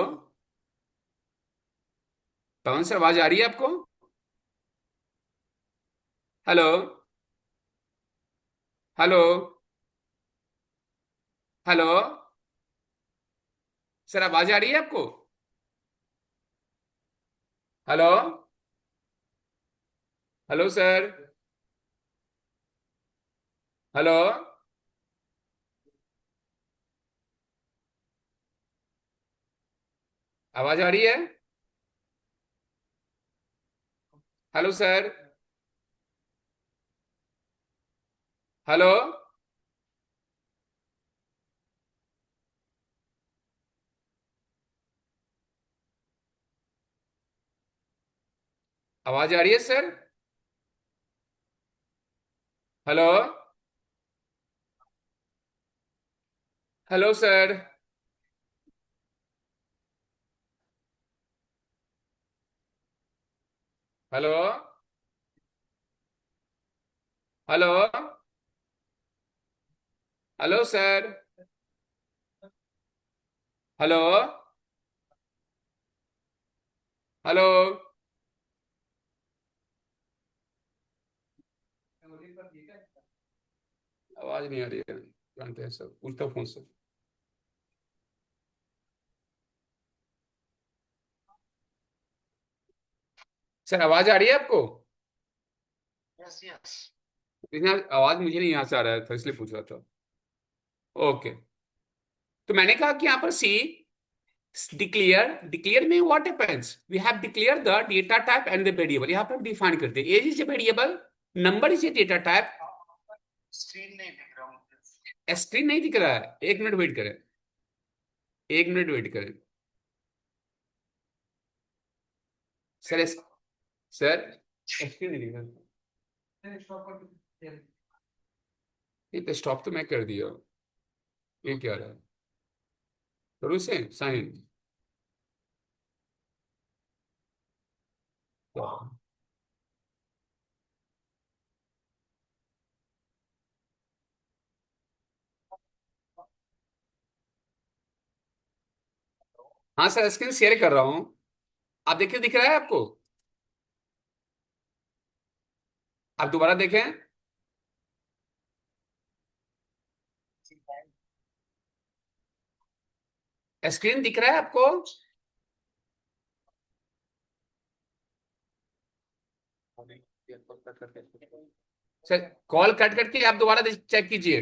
[SPEAKER 1] पवन सर आवाज आ रही है आपको? हेलो, हेलो, हेलो, सर आवाज आ रही है आपको? हेलो, हेलो सर, हेलो, आवाज आ रही है? हेलो सर, हेलो, आवाज आ रही है sir? Hello, hello sir, hello, hello, hello sir, hello, hello, आवाज नहीं आ रही है, जानते हैं सर, पूछता हूँ फोन से। सर आवाज आ रही है आपको?
[SPEAKER 2] Yes yes.
[SPEAKER 1] लेकिन आवाज मुझे नहीं यहाँ से आ रहा है था, इसलिए पूछ रहा था। ओके, तो मैंने कहा कि यहाँ पर सी डिक्लेयर, डिक्लेयर में what happens, we have declare the data type and the variable. यहाँ पर हम डिफाइन करते हैं age is a variable, number is a data type.
[SPEAKER 2] Screen नहीं दिख रहा हूँ।
[SPEAKER 1] स्क्रीन नहीं दिख रहा है, एक मिनट वेट करें, एक मिनट वेट करें सर। सर स्क्रीन नहीं दिख रहा, ये तो स्टॉप तो मैं कर दिया, ये क्या रहा है, करूँ से साइन। हाँ सर, स्क्रीन शेयर कर रहा हूँ, आप देखिए, दिख रहा है आपको? आप दोबारा देखें। स्क्रीन दिख रहा है आपको? सर कॉल कट करके आप दोबारा चेक कीजिए।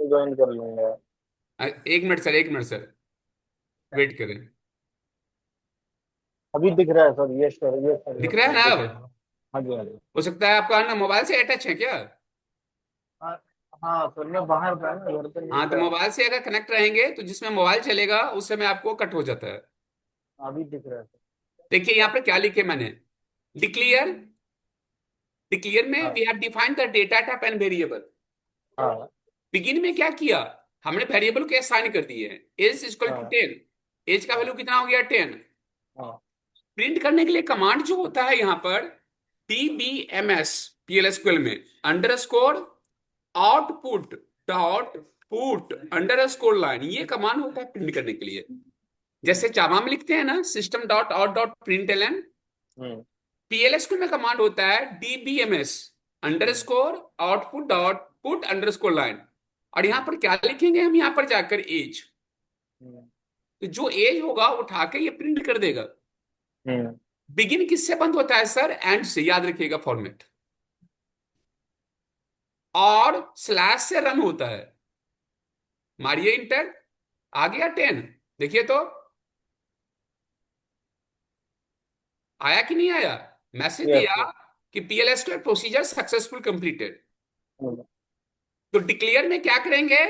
[SPEAKER 2] ज्वाइन कर लूंगा।
[SPEAKER 1] एक मिनट सर, एक मिनट सर, वेट करें।
[SPEAKER 2] अभी दिख रहा है sir, yes sir, yes sir,
[SPEAKER 1] दिख
[SPEAKER 2] यस
[SPEAKER 1] रहा है
[SPEAKER 2] सर,
[SPEAKER 1] ना
[SPEAKER 2] दिख रहा
[SPEAKER 1] अब?
[SPEAKER 2] है। हाँ जी, हाँ जी।
[SPEAKER 1] हो सकता है आपका ना मोबाइल से अटैच है क्या?
[SPEAKER 2] हाँ। हाँ सर, मैं बाहर था ना, घर पे नहीं
[SPEAKER 1] हाँ, तो
[SPEAKER 2] था।
[SPEAKER 1] मोबाइल से अगर कनेक्ट रहेंगे तो जिसमें मोबाइल चलेगा उस समय आपको कट हो जाता है।
[SPEAKER 2] अभी दिख रहा है सर।
[SPEAKER 1] देखिए यहाँ पर क्या लिखे मैंने, डिक्लेयर, डिक्लेयर में
[SPEAKER 2] हाँ।
[SPEAKER 1] We have defined the data type and variable.
[SPEAKER 2] हाँ।
[SPEAKER 1] बिगिन में क्या किया, हमने वेरिएबल को असाइन कर दिए हैं, एज इक्वल टू
[SPEAKER 2] हाँ।
[SPEAKER 1] 10, एज का
[SPEAKER 2] हाँ।
[SPEAKER 1] वैल्यू कितना हो गया 10।
[SPEAKER 2] हाँ।
[SPEAKER 1] प्रिंट करने के लिए कमांड जो होता है यहाँ पर dbms, PL SQL में underscore output dot put underscore line, ये कमांड होता है प्रिंट करने के लिए। जैसे जावा में लिखते हैं ना, system dot out dot print L N,
[SPEAKER 2] हम्म।
[SPEAKER 1] PL SQL में कमांड होता है dbms
[SPEAKER 2] हम्म।
[SPEAKER 1] Underscore output dot put underscore line. और यहाँ पर क्या लिखेंगे हम, यहाँ पर जाकर एज,
[SPEAKER 2] हम्म।
[SPEAKER 1] तो जो एज होगा उठा के ये प्रिंट कर देगा।
[SPEAKER 2] हम्म।
[SPEAKER 1] बिगिन किससे बंद होता है सर? एंड से, याद रखिएगा फॉर्मेट। और स्लैश से रन होता है। मारिए इंटर, आ गया 10, देखिए तो आया कि नहीं आया? मैसेज
[SPEAKER 2] यस
[SPEAKER 1] दिया
[SPEAKER 2] सर।
[SPEAKER 1] कि PL SQL procedure successful completed.
[SPEAKER 2] हम्म।
[SPEAKER 1] तो डिक्लेयर में क्या करेंगे,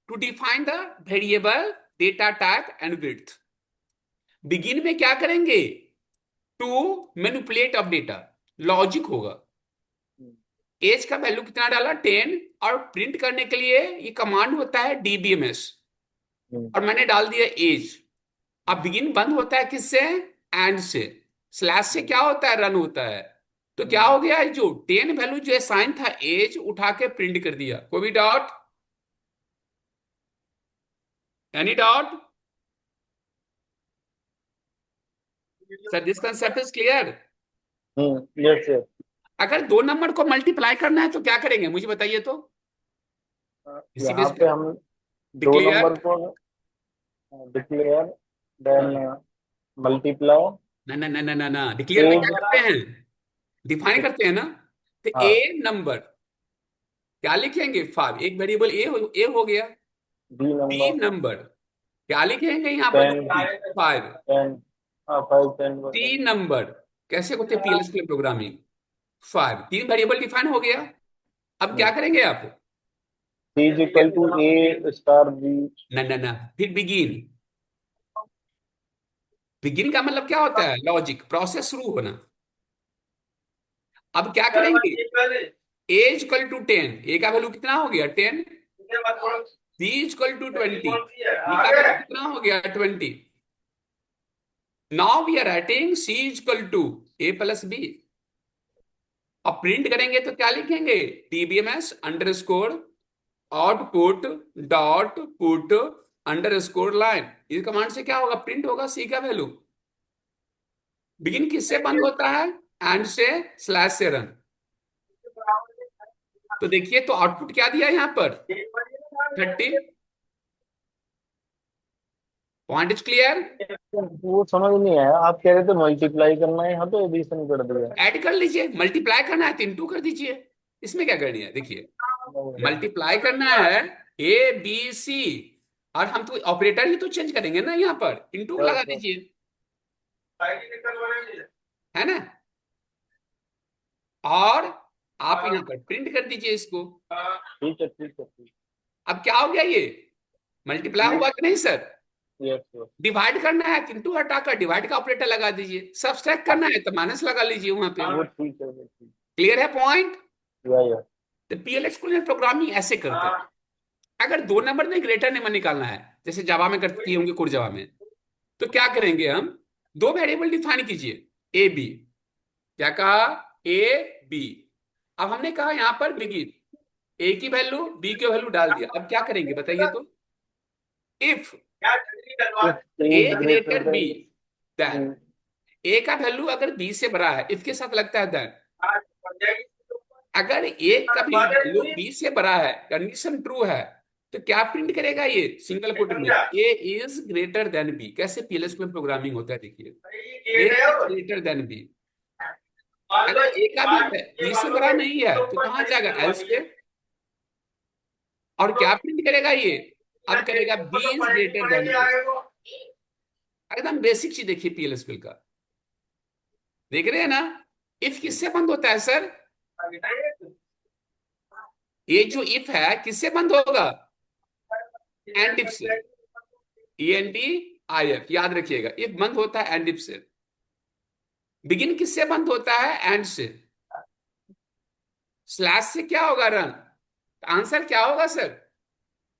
[SPEAKER 1] to define the variable data type and width. Begin में क्या करेंगे, to manipulate of data, logic होगा।
[SPEAKER 2] हम्म।
[SPEAKER 1] एज का वैल्यू कितना डाला 10, और प्रिंट करने के लिए ये कमांड होता है dbms,
[SPEAKER 2] हम्म।
[SPEAKER 1] और मैंने डाल दिया एज। अब बिगिन बंद होता है किससे? एंड से। स्लैश से
[SPEAKER 2] हम्म।
[SPEAKER 1] क्या होता है? रन होता है। तो क्या
[SPEAKER 2] हम्म।
[SPEAKER 1] हो गया, जो 10 वैल्यू जो साइन था एज, उठा के प्रिंट कर दिया। कोई भी dot, any dot? Sir this concept is clear?
[SPEAKER 2] Yes yes.
[SPEAKER 1] अगर दो नंबर को मल्टीप्लाई करना है तो क्या करेंगे, मुझे बताइए तो, इसी
[SPEAKER 2] यहाँ
[SPEAKER 1] बेस
[SPEAKER 2] पे
[SPEAKER 1] पे।
[SPEAKER 2] हम दो
[SPEAKER 1] डिक्लेयर,
[SPEAKER 2] नंबर को डिक्लेयर, देन मल्टीप्लाई।
[SPEAKER 1] ना ना ना ना ना ना, डिक्लेयर में क्या
[SPEAKER 2] एज।
[SPEAKER 1] करते हैं, डिफाइन करते हैं ना। तो ए
[SPEAKER 2] हाँ।
[SPEAKER 1] नंबर क्या लिखेंगे, 5, एक वेरिएबल ए हो गया।
[SPEAKER 2] B
[SPEAKER 1] B
[SPEAKER 2] number.
[SPEAKER 1] नंबर क्या लिखेंगे यहाँ पर,
[SPEAKER 2] 10।
[SPEAKER 1] 5।
[SPEAKER 2] 10। हाँ, 5 10
[SPEAKER 1] टी
[SPEAKER 2] परसेंट।
[SPEAKER 1] नंबर कैसे होते हैं PL SQL प्रोग्रामिंग, 5, तीन वेरिएबल डिफाइन हो गया। अब क्या करेंगे आप?
[SPEAKER 2] C is equal to A star B.
[SPEAKER 1] ना ना ना, फिर बिगिन, बिगिन का मतलब क्या होता है, लॉजिक, प्रोसेस शुरू होना। अब क्या करेंगे, एज इक्वल टू 10, ए का वैल्यू कितना हो गया 10, बी इक्वल टू 20, बी का वैल्यू कितना हो गया 20। Now we are writing C equal to A plus B. अब प्रिंट करेंगे तो क्या लिखेंगे, dbms underscore output dot put underscore line. इस कमांड से क्या होगा, प्रिंट होगा सी का वैल्यू। बिगिन किससे बंद होता है? एंड से, स्लैश से रन। तो देखिए तो आउटपुट क्या दिया यहाँ पर, 30। Point is clear.
[SPEAKER 2] वो समझ नहीं आया, आप कह रहे थे मल्टीप्लाई करना है, यहाँ तो एडिशन कर दिया।
[SPEAKER 1] ऐड कर लीजिए, मल्टीप्लाई करना है तो इंटू कर दीजिए। इसमें क्या करनी है, देखिए मल्टीप्लाई करना है ए बी सी, और हम तो ऑपरेटर ही तो चेंज करेंगे ना, यहाँ पर इंटू लगा
[SPEAKER 2] बस
[SPEAKER 1] दीजिए, है ना। और आप यहाँ पर प्रिंट कर दीजिए इसको।
[SPEAKER 2] ठीक है, ठीक है, ठीक
[SPEAKER 1] अब क्या हो गया, ये मल्टीप्लाई हुआ कि नहीं सर।
[SPEAKER 2] है। Yes yes.
[SPEAKER 1] डिवाइड करना है तो इंटू हटाकर डिवाइड का ऑपरेटर लगा दीजिए, सब्सट्रैक्ट करना है तो माइनस लगा लीजिए वहां पे।
[SPEAKER 2] वो ठीक है, वो ठीक।
[SPEAKER 1] क्लियर है पॉइंट।
[SPEAKER 2] या।
[SPEAKER 1] तो पीएलएक्स को प्रोग्रामिंग ऐसे करते हैं। अगर दो नंबर में ग्रेटर नंबर निकालना है, जैसे जावा में करती होंगे कोर जावा में, तो क्या करेंगे हम, दो वेरिएबल डिफाइन कीजिए ए बी। क्या कहा, ए बी। अब हमने कहा यहां पर बिगिन, ए की वैल्यू बी की वैल्यू डाल दिया। अब क्या करेंगे बताइए तो, if A
[SPEAKER 2] is greater
[SPEAKER 1] greater B,
[SPEAKER 2] then.
[SPEAKER 1] Then A का वैल्यू अगर बी से बड़ा है, इफ के साथ लगता है देन। अगर ए का भी वैल्यू बी से बड़ा है, कंडीशन ट्रू है, तो क्या प्रिंट करेगा ये सिंगल कोट में, ए इज ग्रेटर देन बी। कैसे पीएलएस में प्रोग्रामिंग होता है देखिए, ए इज ग्रेटर देन बी। अगर ए का भी बी से बड़ा नहीं है तो कहां जाएगा, एल्स पे। और क्या प्रिंट करेगा ये, अब करेगा बी इज ग्रेटर देन ए। एकदम बेसिक चीज देखिए पीएलएस का, देख रहे हैं ना। इफ किससे बंद होता है सर, ये जो इफ है किससे बंद होगा, एंड इफ से। एन डी आई एफ, याद रखिएगा, इफ बंद होता है एंड इफ से। बिगिन किससे बंद होता है, एंड से। स्लैश से क्या होगा, रन। आंसर क्या होगा सर,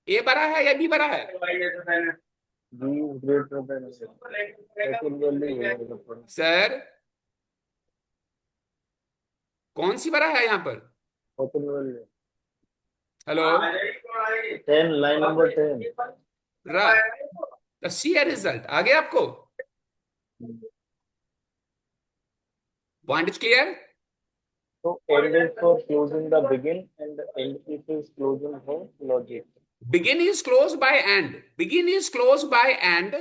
[SPEAKER 1] ए बड़ा है या बी बड़ा है।
[SPEAKER 2] B is greater than. Second value.
[SPEAKER 1] Sir कौन सी बड़ा है यहाँ पर,
[SPEAKER 2] second value.
[SPEAKER 1] Hello.
[SPEAKER 2] 10, line number 10।
[SPEAKER 1] Right, तो सी है रिजल्ट, आ गया आपको, point is clear.
[SPEAKER 2] So end is for closing the begin and end is closing for logic.
[SPEAKER 1] Begin is closed by and. Begin is closed by and.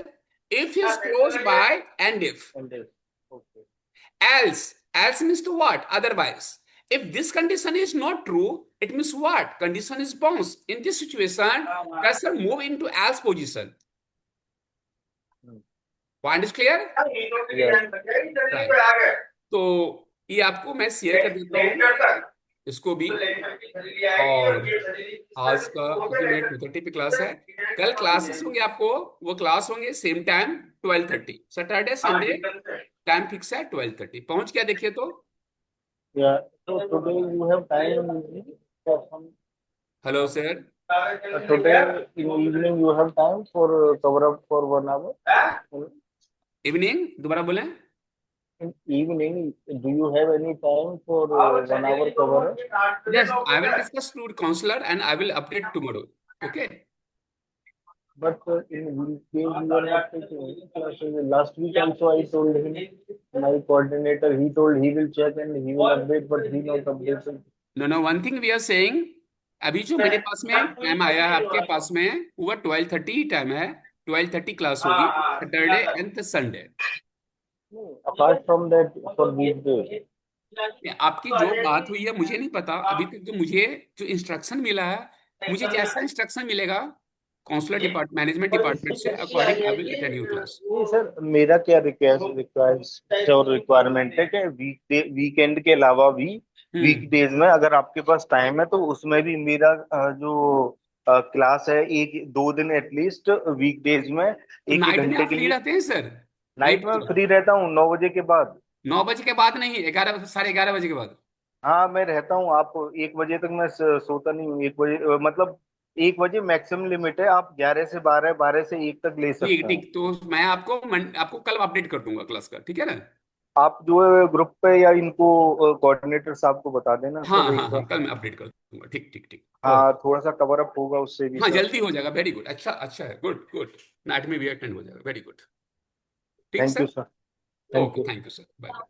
[SPEAKER 1] If is closed by and if.
[SPEAKER 2] End is okay.
[SPEAKER 1] Else. Else means to what? Otherwise. If this condition is not true, it means what? Condition is bounce. In this situation, cursor move into else position. Point is clear?
[SPEAKER 2] Yeah.
[SPEAKER 1] Right. तो ये आपको मैं share कर देता हूँ इसको भी। और आज का क्योंकि मेरे 2:30 पे क्लास है, कल क्लासेस होंगे आपको, वो क्लास होंगे same time 12:30, Saturday Sunday time fix है 12:30। पहुंच गया देखिए तो।
[SPEAKER 2] Yeah. So today you have time in evening for some.
[SPEAKER 1] Hello sir.
[SPEAKER 2] Today in evening you have time for cover up for 1 hour.
[SPEAKER 1] Evening दोबारा बोलें।
[SPEAKER 2] In evening, do you have any time for 1 hour cover up?
[SPEAKER 1] Yes, I will discuss to counsellor and I will update tomorrow. Okay.
[SPEAKER 2] But in weekdays you are not taking any classes. Last week also I told him, my coordinator, he told he will check and he will update, but he not updated.
[SPEAKER 1] No no, one thing we are saying, अभी जो मेरे पास में time आया है आपके पास में वो 12:30 ही टाइम है। 12:30 क्लास होगी Saturday and Sunday.
[SPEAKER 2] Apart from that, for weekdays.
[SPEAKER 1] आपकी जो बात हुई है मुझे नहीं पता अभी तक, जो मुझे जो इंस्ट्रक्शन मिला है, मुझे जैसा इंस्ट्रक्शन मिलेगा काउंसलर डिपार्ट मैनेजमेंट डिपार्टमेंट से, according I will attend your class.
[SPEAKER 2] नहीं सर, मेरा क्या रिक्वेस्ट और रिक्वायरमेंट है कि वीकेंड के अलावा भी वीकडेज में अगर आपके पास टाइम है तो उसमें भी मेरा जो क्लास है, 1-2 दिन एटलीस्ट वीकडेज में
[SPEAKER 1] तो
[SPEAKER 2] एक एक
[SPEAKER 1] नाइट में
[SPEAKER 2] घंटे
[SPEAKER 1] आप
[SPEAKER 2] के
[SPEAKER 1] फ्री
[SPEAKER 2] लिए।
[SPEAKER 1] रहते हैं सर।
[SPEAKER 2] नाइट में फ्री रहता हूँ 9 बजे के बाद।
[SPEAKER 1] 9 बजे के बाद नहीं, 11, 11:30 के बाद।
[SPEAKER 2] हाँ मैं रहता हूँ, आप 1 बजे तक मैं सोता नहीं हूँ। 1 बजे मतलब 1 बजे मैक्सिमम लिमिट है, आप 11 से 12, 12 से 1 तक ले
[SPEAKER 1] ठीक
[SPEAKER 2] सकते हैं।
[SPEAKER 1] ठीक, तो मैं आपको कल अपडेट कर दूंगा क्लास का, ठीक है ना।
[SPEAKER 2] आप जो है ग्रुप पे या इनको कोऑर्डिनेटर साहब को बता देना
[SPEAKER 1] हाँ
[SPEAKER 2] फिर
[SPEAKER 1] हाँ
[SPEAKER 2] एक
[SPEAKER 1] हाँ,
[SPEAKER 2] बार।
[SPEAKER 1] कल मैं अपडेट कर दूंगा, ठीक ठीक ठीक।
[SPEAKER 2] हाँ,
[SPEAKER 1] ओके।
[SPEAKER 2] थोड़ा सा कवर अप होगा उससे भी
[SPEAKER 1] हाँ
[SPEAKER 2] सर।
[SPEAKER 1] जल्दी हो जाएगा, वेरी गुड, अच्छा अच्छा है, गुड गुड। नाइट में भी अटेंड हो जाएगा, वेरी गुड। ठीक
[SPEAKER 2] thank you
[SPEAKER 1] sir.
[SPEAKER 2] Sir. Thank
[SPEAKER 1] okay,
[SPEAKER 2] you.
[SPEAKER 1] Thank you sir, bye bye.